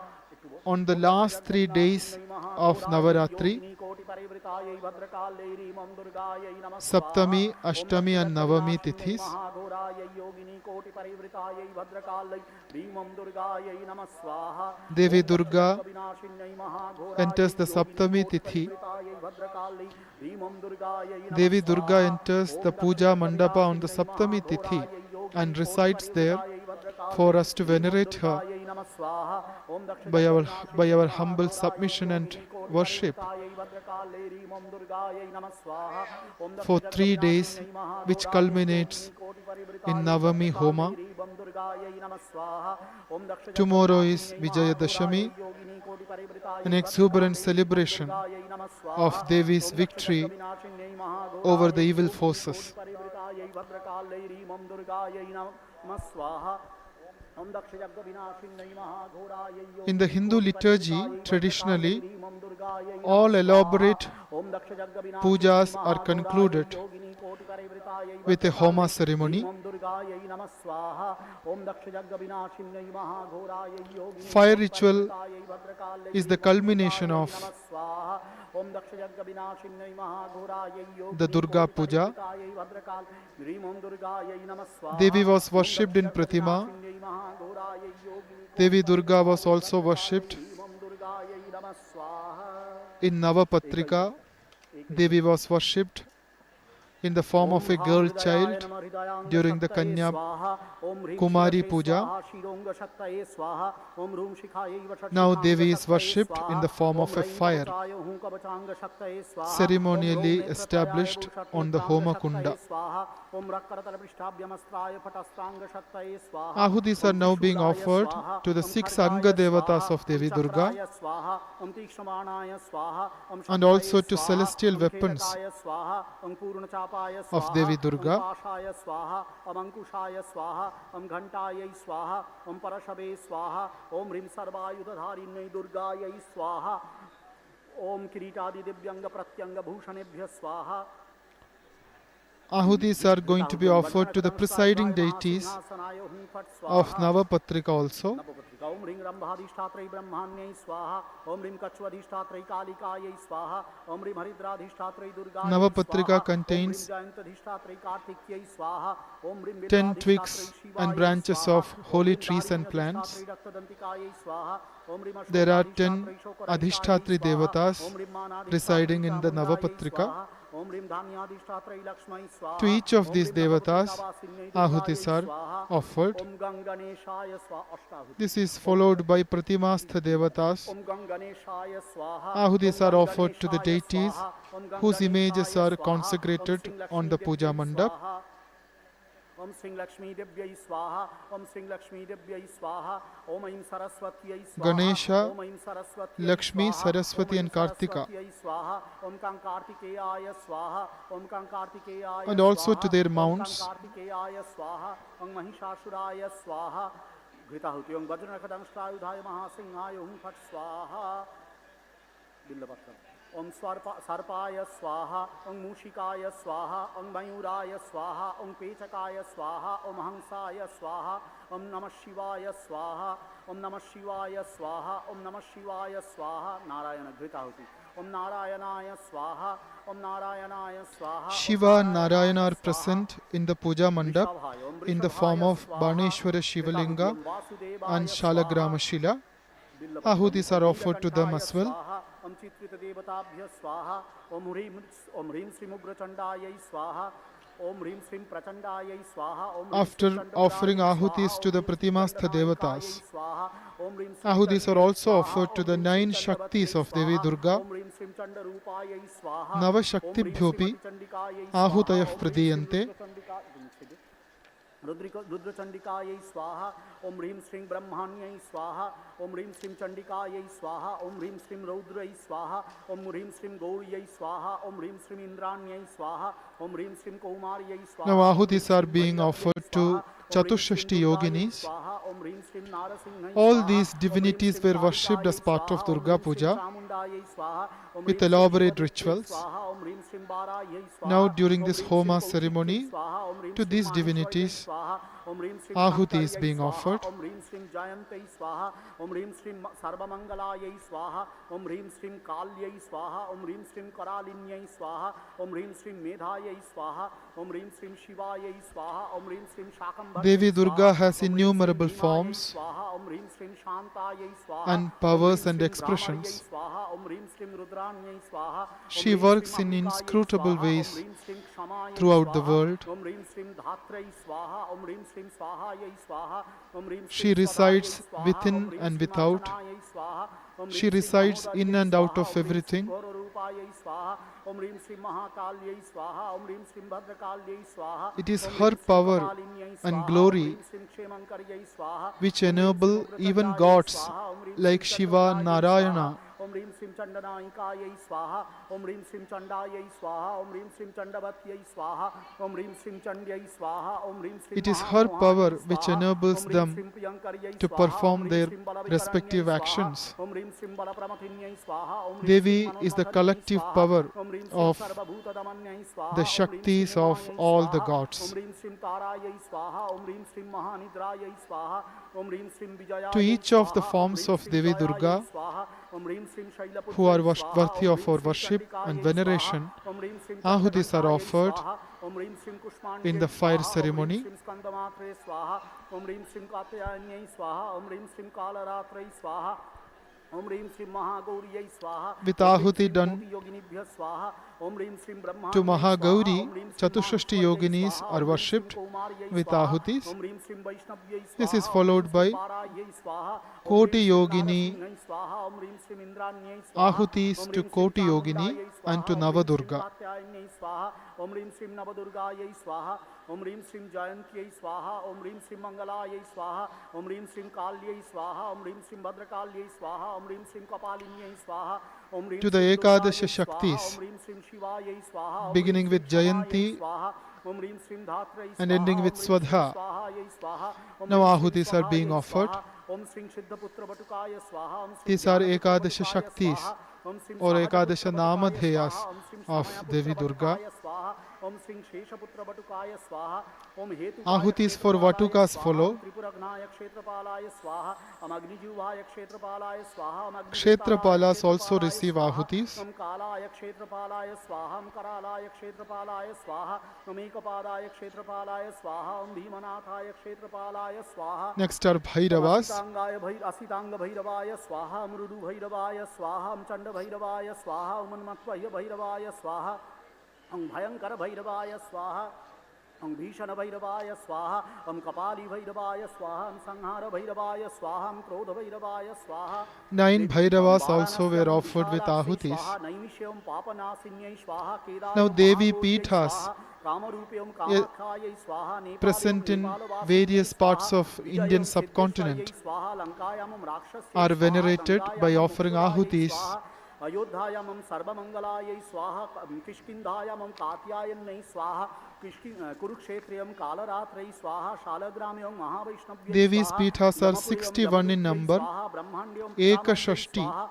Speaker 1: on the
Speaker 2: Om Daksha
Speaker 1: last
Speaker 2: यज्ञ
Speaker 1: 3 days
Speaker 2: विनाशिन्यै
Speaker 1: of
Speaker 2: महाघोरायै
Speaker 1: Navaratri,
Speaker 2: योगिनी कोटि परिवृतायै भद्रकाल्यै ह्रीं दुर्गायै नमः स्वाहा
Speaker 1: Saptami,
Speaker 2: Om Daksha
Speaker 1: Ashtami and
Speaker 2: यज्ञ
Speaker 1: Navami
Speaker 2: विनाशिन्यै
Speaker 1: Tithis.
Speaker 2: महाघोरायै योगिनी कोटि परिवृतायै भद्रकाल्यै ह्रीं दुर्गायै नमः स्वाहा
Speaker 1: Devi
Speaker 2: ओम दक्ष
Speaker 1: Durga
Speaker 2: यज्ञ विनाशिन्यै महाघोरायै
Speaker 1: enters the
Speaker 2: योगिनी
Speaker 1: Saptami
Speaker 2: कोटि
Speaker 1: Tithi.
Speaker 2: परिवृतायै भद्रकाल्यै ह्रीं दुर्गायै नमः
Speaker 1: Devi Durga
Speaker 2: स्वाहा
Speaker 1: enters
Speaker 2: Om
Speaker 1: the
Speaker 2: Daksha
Speaker 1: Puja
Speaker 2: यज्ञ
Speaker 1: Mandapa on the
Speaker 2: विनाशिन्यै
Speaker 1: Saptami Tithi
Speaker 2: महाघोरायै Yogini
Speaker 1: and
Speaker 2: कोटि
Speaker 1: resides there
Speaker 2: परिवृतायै भद्रकाल्यै
Speaker 1: for us to
Speaker 2: ह्रीं
Speaker 1: venerate her
Speaker 2: दुर्गायै नमः स्वाहा ओम दक्ष
Speaker 1: by
Speaker 2: यज्ञ
Speaker 1: our, by
Speaker 2: विनाशिन्यै
Speaker 1: our humble
Speaker 2: महाघोरायै
Speaker 1: submission and
Speaker 2: योगिनी कोटि
Speaker 1: worship
Speaker 2: परिवृतायै भद्रकाल्यै ह्रीं दुर्गायै नमः स्वाहा ओम दक्ष
Speaker 1: for
Speaker 2: यज्ञ
Speaker 1: 3 days,
Speaker 2: विनाशिन्यै
Speaker 1: which
Speaker 2: महाघोरायै योगिनी
Speaker 1: culminates
Speaker 2: कोटि
Speaker 1: in
Speaker 2: परिवृतायै
Speaker 1: Navami
Speaker 2: भद्रकाल्यै
Speaker 1: Homa.
Speaker 2: ह्रीं दुर्गायै नमः स्वाहा ओम दक्ष यज्ञ
Speaker 1: Tomorrow is
Speaker 2: विनाशिन्यै महाघोरायै
Speaker 1: Vijayadashami,
Speaker 2: योगिनी कोटि
Speaker 1: an
Speaker 2: परिवृतायै
Speaker 1: exuberant
Speaker 2: भद्रकाल्यै ह्रीं
Speaker 1: celebration
Speaker 2: दुर्गायै नमः स्वाहा
Speaker 1: of Devi's
Speaker 2: ओम दक्ष यज्ञ
Speaker 1: victory
Speaker 2: विनाशिन्यै
Speaker 1: over the
Speaker 2: महाघोरायै
Speaker 1: evil
Speaker 2: योगिनी कोटि
Speaker 1: forces.
Speaker 2: परिवृतायै भद्रकाल्यै ह्रीं दुर्गायै नमः स्वाहा ओम दक्ष यज्ञ विनाशिन्यै महाघोरायै
Speaker 1: In the
Speaker 2: योगिनी
Speaker 1: Hindu
Speaker 2: कोटि
Speaker 1: liturgy,
Speaker 2: परिवृतायै भद्रकाल्यै
Speaker 1: traditionally,
Speaker 2: ह्रीं दुर्गायै नमः
Speaker 1: all
Speaker 2: स्वाहा
Speaker 1: elaborate
Speaker 2: ओम दक्ष यज्ञ विनाशिन्यै
Speaker 1: pujas are
Speaker 2: महाघोरायै
Speaker 1: concluded
Speaker 2: योगिनी कोटि परिवृतायै
Speaker 1: with a Homa ceremony. Fire ritual is the culmination of the Durga Puja. Devi was worshipped in Pratima. Devi Durga was also worshipped in Navapatrika. Devi was worshipped in the form of a girl child during the Kanya Kumari Puja. Now Devi is worshipped in the form of a fire, ceremonially established on the Homa Kunda. Ahutis are now being offered to the 6 Anga Devatas of Devi Durga and also to celestial weapons of Devi Durga. Ahutis are going to be offered to the presiding deities of Navapatrika also.
Speaker 2: Om Ring Rambhadhishtatrai Brahmanyai Swaha, Om Ring Kachvadhishtatrai Kalikayai Swaha, Om Ring Haridradhishtatrai Durgayai
Speaker 1: Navapatrika contains 10 twigs and branches of holy trees and plants. There are 10 Adhishtatri Devatas residing in the Navapatrika. To each of these Devatas, Ahutis are offered. This is followed by Pratimastha Devatas. Ahutis are offered to the deities whose images are consecrated on the Puja Mandap.
Speaker 2: Om Sring Lakshmi Devyai Swaha, Om Sring Lakshmi Devyai Swaha, Om Aim Saraswatyai Swaha,
Speaker 1: Ganesha,
Speaker 2: Om Aim Saraswatyai
Speaker 1: Lakshmi,
Speaker 2: Swaha,
Speaker 1: Saraswati and Kartika,
Speaker 2: Swaha, Om Kang Kartikeyaya Swaha, Om Kang Kartikeyaya
Speaker 1: and also to their mounts.
Speaker 2: Om Kang Kartikeyaya Swaha, Om Mahishashuraya Swaha, Gritahuti Om Vajranakadam Strayudhaya Mahasinghaya Hum Phat Swaha, Billapatra. Om Sarpaya Swaha, Om Mushikaya Swaha, Om Mayuraya Swaha, Om Pechakaya Swaha, Om Hangsaya Swaha, Om Namah Shivaya Swaha, Om Namah Shivaya Swaha, Om Namah Shivaya Swaha, Narayana Gritahuti. Om Narayanaya Swaha, Om Narayanaya Swaha.
Speaker 1: Shiva and Narayana are present in the Puja Mandap in the form of Baneshwara Shivalinga and Shalagrama Shila. Ahutis are offered to them as well.
Speaker 2: Om Chitrita Devatabhya Swaha, Om Hrim Sri Mugrachandayai Swaha, Om Hrim Sri Prachandayai Swaha.
Speaker 1: After offering Ahutis to the Pratimastha Devatas, Ahutis are also offered to the 9 Shaktis of Devi Durga. Nava Shaktibhyopi Ahutayah Pradiyante.
Speaker 2: Rudrachandikayai Swaha, Om Rim Sring Brahmanyai Swaha, Om Rim Sring Chandikayai Swaha, Om Rim Sring Raudrai Swaha, Om Rim Sring Gauriyai Swaha, Om Rim Sring Indranyai Swaha, Om Rim Sring Kaumariyai Swaha.
Speaker 1: Now Ahutis are being offered to Chatushashti Yoginis. All these divinities were worshipped as part of Durga Puja with elaborate rituals. Now during this Homa ceremony, to these divinities, Ahuti is being offered.
Speaker 2: Om Rim Srim Jayantai Swaha, Om Rim Srim Sarvamangalayai Swaha, Om Rim Srim Kalyai Swaha, Om Rim Srim Karalinyai Swaha, Om Rim Srim Medhayai Swaha, Om Rim Srim Shivayai Swaha, Om Rim Srim Shakambhar.
Speaker 1: Devi Durga has innumerable forms and powers and expressions. She works in inscrutable ways throughout the world. She resides within and without. She resides in and out of everything. It is her power and glory which enable even gods like Shiva and Narayana
Speaker 2: Om Rim Sim Chandanayikayai Swaha, Om Rim Sim Chandayai Swaha, Om Rim Sim Chandavatyai Swaha, Om Rim Sim Chandyai Swaha, Om Rim Sim
Speaker 1: It is her power
Speaker 2: Mahamohayai
Speaker 1: which
Speaker 2: Swaha,
Speaker 1: enables
Speaker 2: Om Rim
Speaker 1: them
Speaker 2: Sim Priyankaryai
Speaker 1: to
Speaker 2: Swaha, Om
Speaker 1: perform
Speaker 2: Rim
Speaker 1: their
Speaker 2: Sim Balavikaranyai
Speaker 1: respective
Speaker 2: Swaha,
Speaker 1: actions.
Speaker 2: Om Rim Sim Balapramathinyai Swaha, Om Rim Sim
Speaker 1: Devi is the
Speaker 2: Manonmatanyai
Speaker 1: collective
Speaker 2: Swaha,
Speaker 1: power
Speaker 2: Om Rim Sim
Speaker 1: of
Speaker 2: Sarvabhutadamanyai
Speaker 1: the
Speaker 2: Swaha, Om Rim Sim
Speaker 1: Shaktis of
Speaker 2: Umayai
Speaker 1: all the
Speaker 2: Swaha, Om
Speaker 1: gods.
Speaker 2: Rim Sim Tarayai Swaha, Om Rim Sim Mahanidrayai Swaha, Om Rim Sim
Speaker 1: To
Speaker 2: Vijayayai
Speaker 1: each of the
Speaker 2: Swaha, Om
Speaker 1: forms
Speaker 2: Rim
Speaker 1: of
Speaker 2: Sim
Speaker 1: Devi
Speaker 2: Jayayai
Speaker 1: Durga
Speaker 2: Swaha, Om Rim Sim
Speaker 1: who are
Speaker 2: Shailaputrayai Swaha,
Speaker 1: worthy
Speaker 2: Om
Speaker 1: of
Speaker 2: Rim
Speaker 1: our
Speaker 2: Sim
Speaker 1: worship and
Speaker 2: Chandikayai Swaha,
Speaker 1: veneration,
Speaker 2: Om Rim Sim
Speaker 1: ahutis are
Speaker 2: Chandraghantayai
Speaker 1: offered
Speaker 2: Swaha, Om Rim Sim
Speaker 1: in the
Speaker 2: Kushmandiyai
Speaker 1: fire
Speaker 2: Swaha, Om Rim
Speaker 1: ceremony.
Speaker 2: Sim Skandamatre Swaha, Om Rim Sim Katyayanyai Swaha, Om Rim Sim Kalaratrai Swaha, Om Rim Sim Mahagauriyai Swaha,
Speaker 1: With
Speaker 2: Om Rim
Speaker 1: ahuti
Speaker 2: Sim
Speaker 1: done
Speaker 2: Koti Yoginibhya Swaha, Om Rim Sim
Speaker 1: to
Speaker 2: Brahmanyai Swaha,
Speaker 1: Mahagauri,
Speaker 2: Om Rim Sim
Speaker 1: Chatushashti
Speaker 2: Maheshwaryai
Speaker 1: yoginis
Speaker 2: Swaha,
Speaker 1: are
Speaker 2: Om Rim Sim
Speaker 1: worshipped
Speaker 2: Kaumaryai
Speaker 1: with
Speaker 2: Swaha,
Speaker 1: ahutis.
Speaker 2: Om Rim Sim Vaishnavyai
Speaker 1: This is
Speaker 2: Swaha, Om Rim
Speaker 1: followed
Speaker 2: Sim
Speaker 1: by
Speaker 2: Parayai Swaha, Om Rim
Speaker 1: Koti
Speaker 2: Sim
Speaker 1: Yogini
Speaker 2: Narasimhai Swaha, Om Rim Sim Indranyai Swaha,
Speaker 1: ahutis
Speaker 2: Om
Speaker 1: to
Speaker 2: Rim Sim
Speaker 1: Koti Yogini
Speaker 2: Chamundayai
Speaker 1: and to
Speaker 2: Swaha, Om Rim Sim
Speaker 1: Navadurga.
Speaker 2: Katyayanyai Swaha, Om Rim Sim Navadurgayai Swaha, Om Rim Sim Jayantyai Swaha, Om Rim Sim Mangalayai Swaha, Om Rim Sim Kalyai Swaha, Om Rim Sim Bhadrakalyai Swaha, Om Rim Sim Kapalinyai Swaha, Om Rim
Speaker 1: To the
Speaker 2: Sim
Speaker 1: Ekadasha
Speaker 2: Durgayai Swaha, Om
Speaker 1: Shaktis,
Speaker 2: Rim Sim Shivayai Swaha, Om Rim
Speaker 1: beginning
Speaker 2: Sim
Speaker 1: with
Speaker 2: Shamayai
Speaker 1: Jayanti
Speaker 2: Swaha, Om Rim Sim Dhatrai
Speaker 1: and ending
Speaker 2: Swaha,
Speaker 1: with
Speaker 2: Om Rim Sim
Speaker 1: Swadha.
Speaker 2: Swahayai Swaha, Om
Speaker 1: Now
Speaker 2: Rim Sim
Speaker 1: ahutis are being
Speaker 2: Swahayai
Speaker 1: offered.
Speaker 2: Swaha, Om Sim Siddhaputra Batukaya Swaha, Om Sim
Speaker 1: These are
Speaker 2: Jnanaputra
Speaker 1: Ekadasha
Speaker 2: Batukaya
Speaker 1: Shaktis
Speaker 2: Swaha, Om Sim
Speaker 1: or
Speaker 2: Sahajaputra
Speaker 1: Ekadasha
Speaker 2: Batukaya
Speaker 1: Namadheyas
Speaker 2: Swaha, Om Sim
Speaker 1: of
Speaker 2: Samayaputra
Speaker 1: Devi Durga.
Speaker 2: Batukaya Swaha, Om Sim Sheshaputra Batukaya Swaha, Om Hetuvaya
Speaker 1: Ahutis for
Speaker 2: Kshetrapalaya
Speaker 1: Vatukas
Speaker 2: Swaha, Om
Speaker 1: follow.
Speaker 2: Tripuragnaya Kshetrapalaya Swaha, Om Agnijuvaya Kshetrapalaya Swaha, Om Agnivetaraya
Speaker 1: Kshetrapalas also
Speaker 2: Kshetrapalaya
Speaker 1: receive
Speaker 2: Swaha,
Speaker 1: ahutis.
Speaker 2: Om Kalaya Kshetrapalaya Swaha, Om Karalaya Kshetrapalaya Swaha, Om Ekapadaya Kshetrapalaya Swaha, Om Bhimanathaya Kshetrapalaya Swaha,
Speaker 1: Next are
Speaker 2: Om
Speaker 1: Bhairavas.
Speaker 2: Asitanga Bhairavaya Swaha, Om Rudu Bhairavaya Swaha, Om Chanda Bhairavaya Swaha, Om Matvaya Bhairavaya Swaha, Om Bhayankara Bhairavaya Swaha, Om Bhishana Bhairavaya Swaha, Om Kapali Bhairavaya Swaha, Om Sanghara Bhairavaya Swaha, Om Krodha Bhairavaya Swaha,
Speaker 1: 9
Speaker 2: Om
Speaker 1: Bhairavas also were
Speaker 2: Varanasyam, Om
Speaker 1: offered with
Speaker 2: Vishalakshay
Speaker 1: ahutis.
Speaker 2: Swaha, Naimishyam Papanaasinyai Swaha,
Speaker 1: Now
Speaker 2: Kedayam
Speaker 1: Devi
Speaker 2: Mahagoryai
Speaker 1: Pithas
Speaker 2: Swaha, Kamarupyam
Speaker 1: eh,
Speaker 2: Kamakhyayai Swaha, Nepalayam
Speaker 1: present in
Speaker 2: Nepalavaasinyai
Speaker 1: various
Speaker 2: Swaha,
Speaker 1: parts of Indian
Speaker 2: Vijayam Siddheshwaryai
Speaker 1: subcontinent
Speaker 2: Swaha, Lankayam Rakshasyai
Speaker 1: are
Speaker 2: Swaha,
Speaker 1: venerated by
Speaker 2: Gangayam
Speaker 1: offering
Speaker 2: Utsulayai
Speaker 1: ahutis.
Speaker 2: Swaha, Ayodhyayam Sarvamangalayai Swaha, Kishkindhayam Katyayannai Swaha, Kurukshetriyam Kalaratrai Swaha, Shalagramyam Mahavaishnavyai
Speaker 1: Devi's
Speaker 2: Swaha,
Speaker 1: Pithas are
Speaker 2: Yamapuriyam
Speaker 1: 61 in
Speaker 2: Yamadutyai
Speaker 1: number.
Speaker 2: Swaha, Brahmandyam Pitamanjai
Speaker 1: Ekashashti
Speaker 2: Swaha,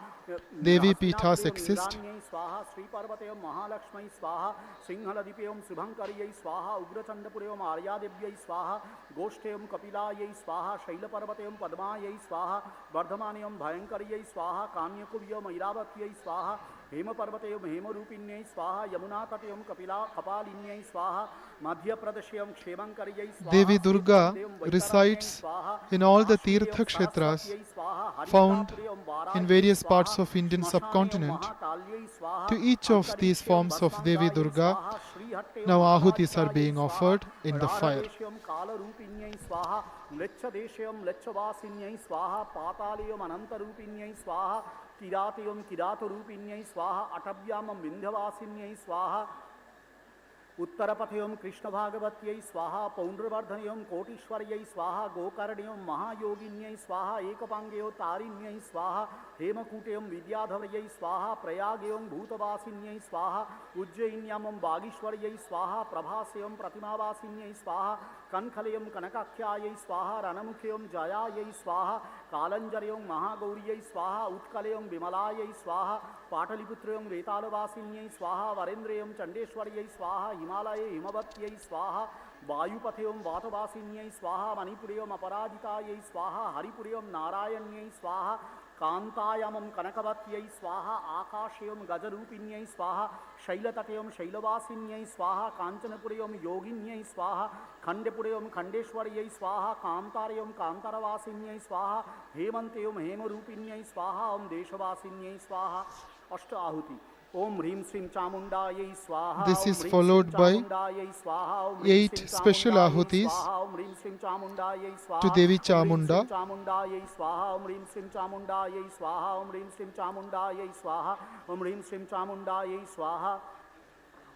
Speaker 1: Devi Pithas
Speaker 2: Hastinapuryam
Speaker 1: exist.
Speaker 2: Indranyai Swaha, Sri Parvatayam Mahalakshmai Swaha, Singhaladipyam Subhankariyai Swaha, Ugrachandapuryam Aryadevyai Swaha, Goshteyam Kapilayai Swaha, Shailaparvatayam Padmayai Swaha, Vardhamanayam Bhayankariyai Swaha, Kanyakuryam Airavatiyai Swaha, Hema Parvatayam Hemarupinyai Swaha, Yamuna Tatayam Kapalinyai Swaha, Madhya Pradeshayam Kshemankariyai
Speaker 1: Devi
Speaker 2: Swaha,
Speaker 1: Durga
Speaker 2: Sevasudeyam Vaitaranyai
Speaker 1: resides
Speaker 2: Swaha,
Speaker 1: in all the
Speaker 2: Kashmuriyam
Speaker 1: Tirtha Kshetras
Speaker 2: Saraswatyai Swaha,
Speaker 1: found
Speaker 2: Harishtapuryam
Speaker 1: in
Speaker 2: Varayai
Speaker 1: various parts
Speaker 2: Swaha,
Speaker 1: of Indian
Speaker 2: Smashanayam
Speaker 1: subcontinent.
Speaker 2: Mahakalyai
Speaker 1: To
Speaker 2: Swaha,
Speaker 1: each of these
Speaker 2: Antarishyam
Speaker 1: forms of Devi
Speaker 2: Bhasmangayai
Speaker 1: Durga,
Speaker 2: Swaha, Srihattayam
Speaker 1: now ahutis are
Speaker 2: Maharadhikayai
Speaker 1: being
Speaker 2: Swaha,
Speaker 1: offered in the fire.
Speaker 2: Radhadeshyam Kalarupinyai Swaha, Mlecchadeshyam Mlecchavaasinyai Swaha, Patalayam Anantarupinyai Swaha, Kiratayam Kiratarupinyai Swaha, Atavyamam Vindhyavasinyai Swaha, उत्तरपथयम Krishna भागवत्यै स्वाहा पौंड्रवर्धनयम कोटीश्वर्यै स्वाहा गोकर्ण्यम महायोगिन्यै स्वाहा एकपांगयो तारिण्यै स्वाहा हेमकूटयम विद्याधवर्यै स्वाहा प्रयागयम भूतवासिन्यै स्वाहा उज्जयिन्यामम वागीश्वर्यै स्वाहा प्रभासयम प्रतिमावासिन्यै स्वाहा कनखलयम कनकाख्यायै स्वाहा रणमुखयम जयायै स्वाहा कालंजरयम महागौर्यै स्वाहा उत्कलयम विमलायै स्वाहा पाटलिपुत्रयम वेतालवासिन्यै स्वाहा वरेन्द्रयम चंडेश्वर्यै स्वाहा हिमालये हिमवत्यै स्वाहा वायुपथयम वातवासिन्यै स्वाहा मणिपुरयम अपराजितायै स्वाहा हरिपुरयम नारायण्यै स्वाहा कांतायामम कनकवत्यै स्वाहा आकाशयम गजरूपिण्यै स्वाहा शैलतटयम शैलवासिन्यै स्वाहा कांचनपुरयम योगिन्यै स्वाहा खंडपुरयम खंडेश्वर्यै स्वाहा कांतारयम कांतारवासिन्यै स्वाहा हेमंतयम हेमरूपिण्यै स्वाहा ओम देशवासिन्यै स्वाहा अष्ट आहुति ओम ह्रीं श्रीं चामुंडायै स्वाहा
Speaker 1: This
Speaker 2: ओम
Speaker 1: is
Speaker 2: ह्रीं श्रीं
Speaker 1: followed by
Speaker 2: चामुंडायै स्वाहा ओम ह्रीं
Speaker 1: 8
Speaker 2: श्रीं
Speaker 1: special
Speaker 2: चामुंडायै
Speaker 1: ahutis
Speaker 2: स्वाहा ओम ह्रीं श्रीं चामुंडायै
Speaker 1: to
Speaker 2: स्वाहा
Speaker 1: Devi
Speaker 2: ओम ह्रीं श्रीं
Speaker 1: Chamunda.
Speaker 2: चामुंडायै स्वाहा ओम ह्रीं श्रीं चामुंडायै स्वाहा ओम ह्रीं श्रीं चामुंडायै स्वाहा ओम ह्रीं श्रीं चामुंडायै स्वाहा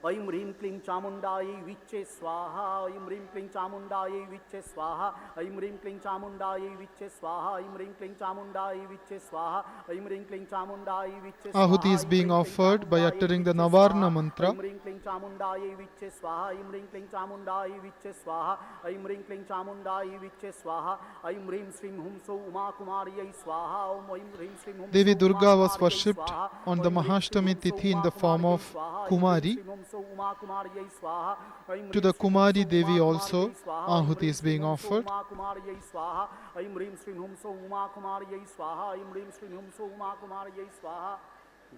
Speaker 2: ऐं ह्रीं क्लीं चामुण्डायै विच्चे स्वाहा ऐं ह्रीं क्लीं चामुण्डायै विच्चे स्वाहा ऐं ह्रीं क्लीं चामुण्डायै विच्चे स्वाहा ऐं ह्रीं क्लीं चामुण्डायै विच्चे स्वाहा ऐं ह्रीं क्लीं चामुण्डायै विच्चे
Speaker 1: Ahuti
Speaker 2: स्वाहा
Speaker 1: is
Speaker 2: ऐं
Speaker 1: being
Speaker 2: ह्रीं क्लीं
Speaker 1: offered by
Speaker 2: चामुण्डायै
Speaker 1: uttering the
Speaker 2: विच्चे स्वाहा
Speaker 1: Navarna
Speaker 2: ऐं
Speaker 1: mantra.
Speaker 2: ह्रीं क्लीं चामुण्डायै विच्चे स्वाहा ऐं ह्रीं क्लीं चामुण्डायै विच्चे स्वाहा ऐं ह्रीं क्लीं चामुण्डायै विच्चे स्वाहा ऐं ह्रीं श्रीं हुं सौ उमा कुमार्यै स्वाहा ॐ ऐं ह्रीं श्रीं हुं
Speaker 1: Devi
Speaker 2: सौ उमा
Speaker 1: Durga was
Speaker 2: कुमार्यै
Speaker 1: worshipped
Speaker 2: स्वाहा
Speaker 1: on the
Speaker 2: ऐं ह्रीं श्रीं
Speaker 1: Mahashtami
Speaker 2: हुं सौ
Speaker 1: Tithi in
Speaker 2: Uma
Speaker 1: the form
Speaker 2: कुमार्यै
Speaker 1: of
Speaker 2: स्वाहा ऐं ह्रीं
Speaker 1: Kumari.
Speaker 2: श्रीं हुं सौ उमा कुमार्यै स्वाहा ऐं
Speaker 1: To
Speaker 2: ह्रीं
Speaker 1: the
Speaker 2: श्रीं हुं सौ
Speaker 1: Kumari
Speaker 2: उमा
Speaker 1: Devi
Speaker 2: कुमार्यै
Speaker 1: also
Speaker 2: स्वाहा ऐं
Speaker 1: Ahuti
Speaker 2: ह्रीं
Speaker 1: is
Speaker 2: श्रीं
Speaker 1: being
Speaker 2: हुं सौ
Speaker 1: offered.
Speaker 2: उमा कुमार्यै स्वाहा ऐं ह्रीं श्रीं हुं सौ उमा कुमार्यै स्वाहा ऐं ह्रीं श्रीं हुं सौ उमा कुमार्यै स्वाहा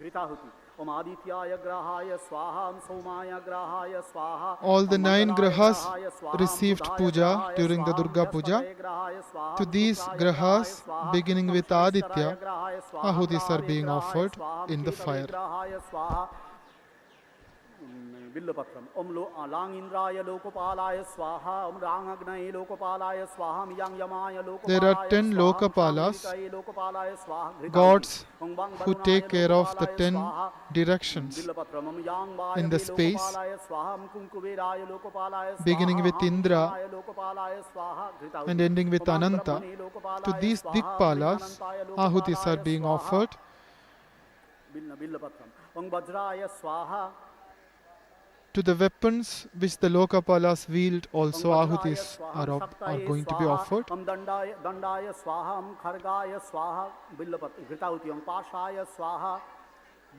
Speaker 2: घृताहुति ओम आदित्याय ग्रहाय स्वाहा ओम सोमाय ग्रहाय स्वाहा
Speaker 1: All the
Speaker 2: ओम
Speaker 1: 9
Speaker 2: मंगलाय
Speaker 1: grahas
Speaker 2: ग्रहाय स्वाहा ओम
Speaker 1: received
Speaker 2: बुधाय
Speaker 1: puja
Speaker 2: ग्रहाय
Speaker 1: during the
Speaker 2: स्वाहा ओम
Speaker 1: Durga Puja.
Speaker 2: बृहस्पतये ग्रहाय स्वाहा
Speaker 1: To
Speaker 2: ओम
Speaker 1: these
Speaker 2: शुक्राय ग्रहाय
Speaker 1: grahas,
Speaker 2: स्वाहा
Speaker 1: beginning
Speaker 2: ओम
Speaker 1: with
Speaker 2: शनिश्चराय
Speaker 1: Aditya,
Speaker 2: ग्रहाय स्वाहा ओम
Speaker 1: Ahutis are
Speaker 2: Rahway
Speaker 1: being
Speaker 2: ग्रहाय
Speaker 1: offered
Speaker 2: स्वाहा ओम
Speaker 1: in the
Speaker 2: केतवे
Speaker 1: fire.
Speaker 2: ग्रहाय स्वाहा बिल्लपत्रम ओम लांग इंद्राय लोकपालाय स्वाहा ओम रांग अग्नये लोकपालाय स्वाहा ओम यांग यमाय
Speaker 1: There are
Speaker 2: लोकपालाय
Speaker 1: 10
Speaker 2: स्वाहा ओम
Speaker 1: Lokapalas,
Speaker 2: शांगभृतये लोकपालाय स्वाहा घृताहुति
Speaker 1: gods
Speaker 2: Om Wang
Speaker 1: who
Speaker 2: वरुणाय
Speaker 1: take care of the
Speaker 2: लोकपालाय
Speaker 1: 10
Speaker 2: स्वाहा
Speaker 1: directions
Speaker 2: बिल्लपत्रम Om Yang
Speaker 1: in the
Speaker 2: Vayve
Speaker 1: space,
Speaker 2: लोकपालाय स्वाहा ओम कुंकुबेराय लोकपालाय
Speaker 1: beginning
Speaker 2: स्वाहा
Speaker 1: with
Speaker 2: हां
Speaker 1: Indra
Speaker 2: ईशानाय लोकपालाय स्वाहा
Speaker 1: and
Speaker 2: घृताहुति
Speaker 1: ending with
Speaker 2: Om Wang
Speaker 1: Ananta.
Speaker 2: ब्रह्मणे
Speaker 1: To
Speaker 2: लोकपालाय
Speaker 1: these
Speaker 2: स्वाहा ओम
Speaker 1: Dikpalas,
Speaker 2: गृहानन्ताय
Speaker 1: Ahutis are
Speaker 2: लोकपालाय
Speaker 1: being
Speaker 2: स्वाहा
Speaker 1: offered.
Speaker 2: बिल्लपत्रम ओम वज्राय स्वाहा
Speaker 1: To the weapons which the Lokapalas wield,
Speaker 2: Om
Speaker 1: also
Speaker 2: वज्राय
Speaker 1: Ahutis
Speaker 2: स्वाहा ओम
Speaker 1: are
Speaker 2: शक्तये
Speaker 1: going to be
Speaker 2: स्वाहा
Speaker 1: offered.
Speaker 2: ओम दंडाय स्वाहा ओम खड्गाय स्वाहा बिल्लपत्र घृताहुति ओम पाशाय स्वाहा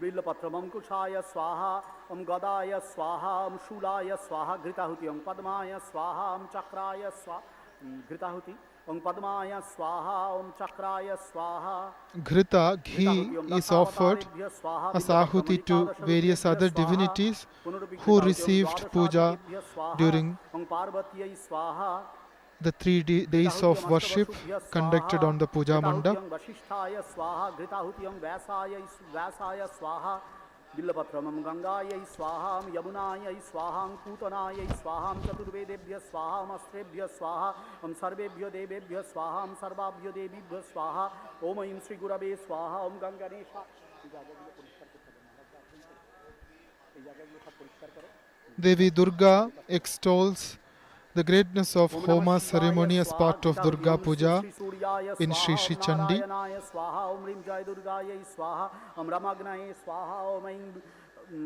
Speaker 2: बिल्लपत्रम ओम कुशाय स्वाहा ओम गदाय स्वाहा ओम शूलाय स्वाहा घृताहुति ओम पद्माय स्वाहा ओम चक्राय स्वाहा घृताहुति ओम पद्माय स्वाहा ओम चक्राय स्वाहा
Speaker 1: Ghrita, ghee,
Speaker 2: घृताहुति Om
Speaker 1: is offered
Speaker 2: दशावतारेभ्य स्वाहा
Speaker 1: as
Speaker 2: बिल्लपत्रम
Speaker 1: Ahuti to
Speaker 2: एकादश
Speaker 1: various
Speaker 2: रुद्रेभ्य
Speaker 1: other
Speaker 2: स्वाहा
Speaker 1: divinities
Speaker 2: पुनरुपि
Speaker 1: who
Speaker 2: घृताहुति Om
Speaker 1: received puja
Speaker 2: द्वादशाधिकेभ्य स्वाहा
Speaker 1: during
Speaker 2: ओम पार्वत्यै स्वाहा
Speaker 1: the 3 days
Speaker 2: घृताहुति
Speaker 1: of
Speaker 2: Om
Speaker 1: worship
Speaker 2: अष्टवसुभ्य स्वाहा
Speaker 1: conducted on the puja
Speaker 2: घृताहुति
Speaker 1: mandap.
Speaker 2: ओम वशिष्ठाय स्वाहा घृताहुति ओम व्यासाय स्वाहा बिल्लपत्रम ओम गंगायै स्वाहा ओम यमुनायै स्वाहा ओम पूतनायै स्वाहा ओम चतुर्वेदेभ्य स्वाहा ओम अस्त्रेभ्य स्वाहा ओम सर्वेभ्यो देवेभ्य स्वाहा ओम सर्वाभ्यो देवीभ्य स्वाहा ओम ऐं श्री गुरवे स्वाहा ओम गंगणेशा
Speaker 1: Devi Durga extols the greatness of
Speaker 2: ओम नमः
Speaker 1: Homa
Speaker 2: शिवाय
Speaker 1: ceremony as
Speaker 2: स्वाहा
Speaker 1: part of
Speaker 2: घृताहुति
Speaker 1: Durga
Speaker 2: Om Shri
Speaker 1: Puja
Speaker 2: Shri सूर्याय
Speaker 1: in Sri
Speaker 2: स्वाहा
Speaker 1: Sri
Speaker 2: ओम
Speaker 1: Chandi.
Speaker 2: नारायणाय स्वाहा ओम ह्रीं जय दुर्गायै स्वाहा ओम रमाग्नये स्वाहा ओम ऐं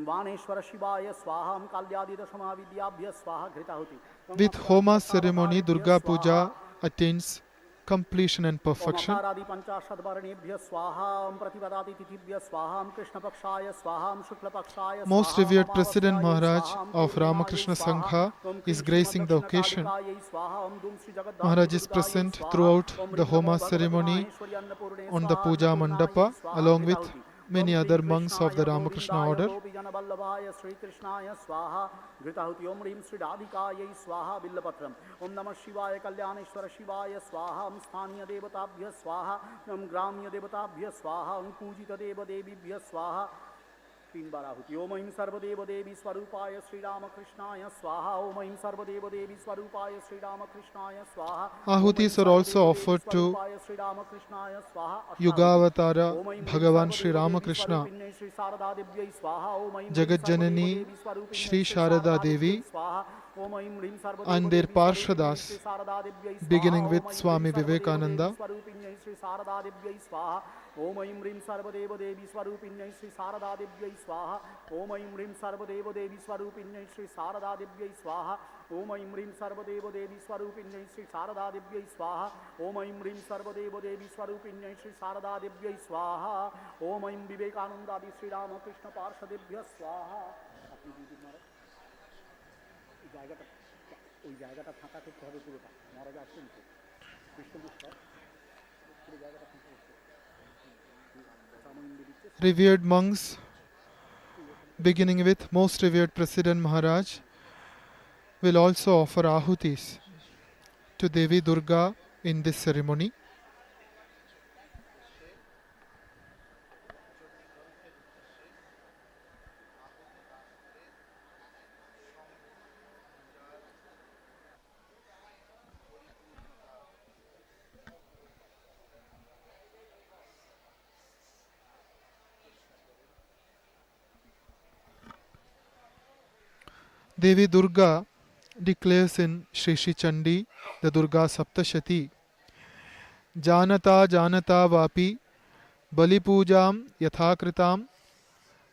Speaker 2: वाणेश्वर शिवाय स्वाहा ओम काल्यादिदशमहाविद्याभ्य स्वाहा घृताहुति
Speaker 1: With Homa ceremony, Durga Puja attains completion and
Speaker 2: Om
Speaker 1: perfection.
Speaker 2: अकारादि पंचाशद्वर्णेभ्य स्वाहा ओम प्रतिपदादि तिथिभ्य स्वाहा ओम कृष्णपक्षाय स्वाहा ओम शुक्लपक्षाय
Speaker 1: Most
Speaker 2: स्वाहा ओम
Speaker 1: revered President
Speaker 2: अमावस्यायै
Speaker 1: Maharaj
Speaker 2: स्वाहा ओम
Speaker 1: of
Speaker 2: पूर्णिमायै
Speaker 1: Ramakrishna
Speaker 2: स्वाहा
Speaker 1: Sangha
Speaker 2: ओम
Speaker 1: is
Speaker 2: क्लीं श्रीमद्
Speaker 1: gracing the occasion.
Speaker 2: दक्षिणकालिकायै स्वाहा ओम धूम Shri
Speaker 1: Maharaj
Speaker 2: Jagaddhatri
Speaker 1: is
Speaker 2: दुर्गायै
Speaker 1: present
Speaker 2: स्वाहा
Speaker 1: throughout
Speaker 2: ओम
Speaker 1: the
Speaker 2: ह्रीं नमो
Speaker 1: Homa
Speaker 2: भगवति
Speaker 1: ceremony
Speaker 2: Maheshwari Annapurne
Speaker 1: on the
Speaker 2: स्वाहा
Speaker 1: Puja
Speaker 2: अन्नपूर्णायै
Speaker 1: Mandapa
Speaker 2: स्वाहा
Speaker 1: along with
Speaker 2: घृताहुति
Speaker 1: many
Speaker 2: ओम क्लीं
Speaker 1: other monks of
Speaker 2: कृष्णाय
Speaker 1: the Ramakrishna
Speaker 2: गोविन्दाय
Speaker 1: order.
Speaker 2: गोपीजनवल्लभाय श्रीकृष्णाय स्वाहा घृताहुति ओम ह्रीं श्री राधिकायै स्वाहा बिल्लपत्रम ओम नमः शिवाय कल्याणेश्वर शिवाय स्वाहा ओम स्थानीय देवताभ्य स्वाहा ओम ग्राम्य देवताभ्य स्वाहा ओम पूजित देव देवीभ्य स्वाहा 3 बार आहुति ओम ऐं सर्वदेव देवी स्वरूपाय श्री रामकृष्णाय स्वाहा ओम ऐं सर्वदेव देवी स्वरूपाय श्री रामकृष्णाय स्वाहा ओम ऐं
Speaker 1: Ahutis are also
Speaker 2: Sarvadev Devi
Speaker 1: offered to
Speaker 2: स्वरूपाय Shri रामकृष्णाय स्वाहा अष्टाहुति
Speaker 1: Yugavatara
Speaker 2: ओम ऐं ह्रीं
Speaker 1: Bhagavan Sri
Speaker 2: सर्वदेव देवी
Speaker 1: Ramakrishna,
Speaker 2: स्वरूपिण्यै श्री शारदा देव्यै स्वाहा ओम ऐं ह्रीं
Speaker 1: Jagat
Speaker 2: सर्वदेव
Speaker 1: Janani
Speaker 2: देवी स्वरूपिण्यै
Speaker 1: Sri
Speaker 2: श्री
Speaker 1: Sharada
Speaker 2: शारदा देव्यै
Speaker 1: Devi,
Speaker 2: स्वाहा ओम ऐं ह्रीं सर्वदेव
Speaker 1: and their
Speaker 2: Devi स्वरूपिण्यै Shri
Speaker 1: Parshadas,
Speaker 2: Sharda देव्यै स्वाहा
Speaker 1: beginning
Speaker 2: ओम
Speaker 1: with
Speaker 2: ऐं ह्रीं
Speaker 1: Swami
Speaker 2: सर्वदेव देवी
Speaker 1: Vivekananda.
Speaker 2: स्वरूपिण्यै श्री शारदा देव्यै स्वाहा ओम ऐं ह्रीं सर्वदेव देवी स्वरूपिण्यै श्री शारदा देव्यै स्वाहा ओम ऐं ह्रीं सर्वदेव देवी स्वरूपिण्यै श्री शारदा देव्यै स्वाहा ओम ऐं ह्रीं सर्वदेव देवी स्वरूपिण्यै श्री शारदा देव्यै स्वाहा ओम ऐं ह्रीं सर्वदेव देवी स्वरूपिण्यै श्री शारदा देव्यै स्वाहा ओम ऐं विवेकानंदादि श्री रामकृष्ण पार्षदेभ्य स्वाहा अपनी दीदी महाराज ওই জায়গাটা ওই জায়গাটা ফাঁকা করতে হবে পুরোটা মহারাজ আসছেন তো কৃষ্ণপুর পুরো জায়গাটা ফাঁকা করতে সাময়িক দিচ্ছে
Speaker 1: Revered monks, beginning with Most Revered President Maharaj, will also offer Ahutis to Devi Durga in this ceremony. Devi Durga declares in Shri Shri Chandi, the Durga Saptashati, Janata Janata Vapi Bali Pujam Yathakritam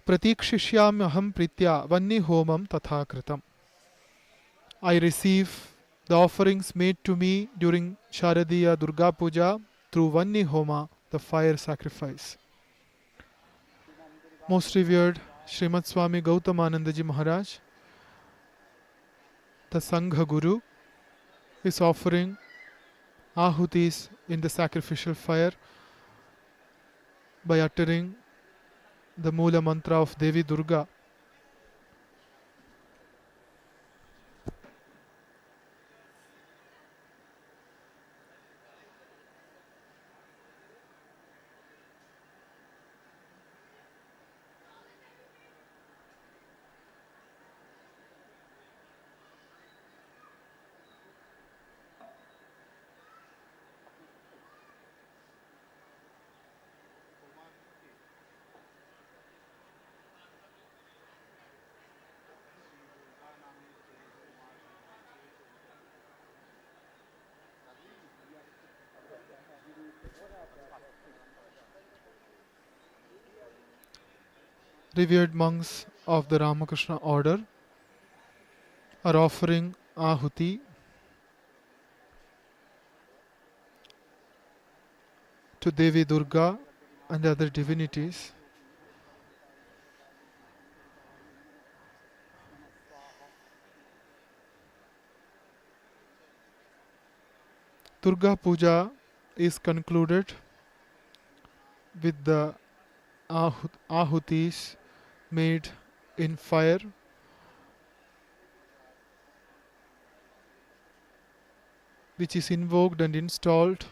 Speaker 1: Pratikshishyammaham Pritya Vanni Homam Tathakritam. I receive the offerings made to me during Sharadiya Durga Puja through Vanni Homa, the fire sacrifice. Most revered Srimad Swami Gautamanandaji Maharaj, the Sangha Guru, is offering ahutis in the sacrificial fire by uttering the Mula mantra of Devi Durga. Revered monks of the Ramakrishna order are offering ahuti to Devi Durga and other divinities. Durga Puja is concluded with the ahutis made in fire, which is invoked and installed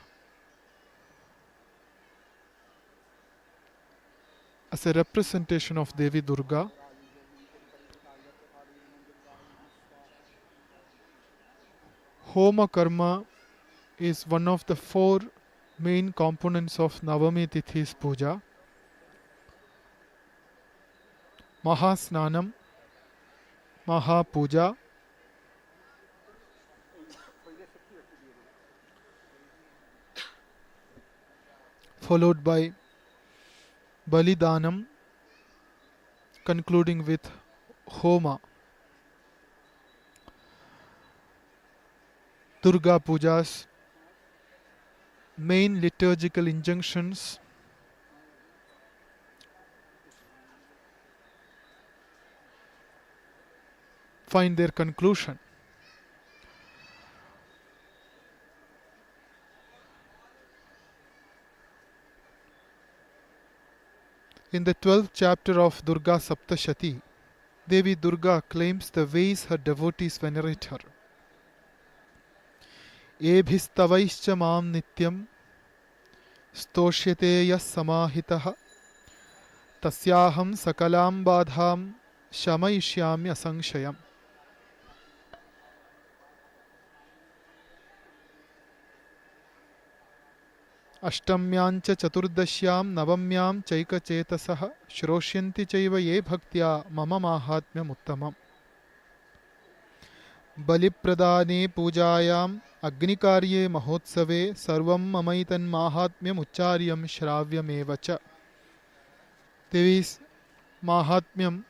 Speaker 1: as a representation of Devi Durga. Homa Karma is one of the four main components of Navami Tithi's puja. Mahasnanam, Mahapuja, followed by Balidanam, concluding with Homa. Durga Puja's main liturgical injunctions find their conclusion. In the 12th chapter of Durga Saptashati, Devi Durga claims the ways her devotees venerate her. Ebhistavaischa mam nityam stoshyate yas samahitaha tasyaham sakalam badham shamayishyami asankshayam. अष्टम्यां च चतुर्दश्यां नवम्यां चैकचेतसः श्रोष्यन्ति चैव ये भक्त्या मम माहात्म्यमुत्तमम्. बलिप्रदाने पूजायाम् अग्निकार्ये महोत्सवे सर्वं ममैतन्माहात्म्यमुच्चार्यं श्राव्यमेव च. Devi's Mahatmyam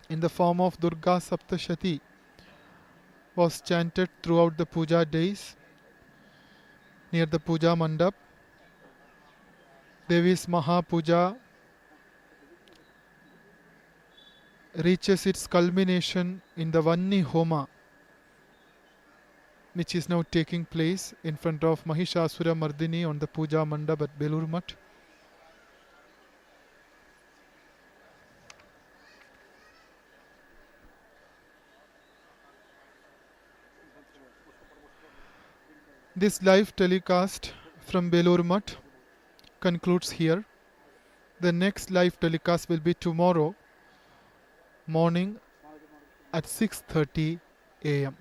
Speaker 1: in the form of Durga Saptashati was chanted throughout the puja days near the puja mandap. Devi's Mahapuja reaches its culmination in the Vanni Homa, which is now taking place in front of Mahishasura Mardini on the puja mandap at Belur Mutt. This live telecast from Belur Mutt concludes here. The next live telecast will be tomorrow morning at 6:30 a.m.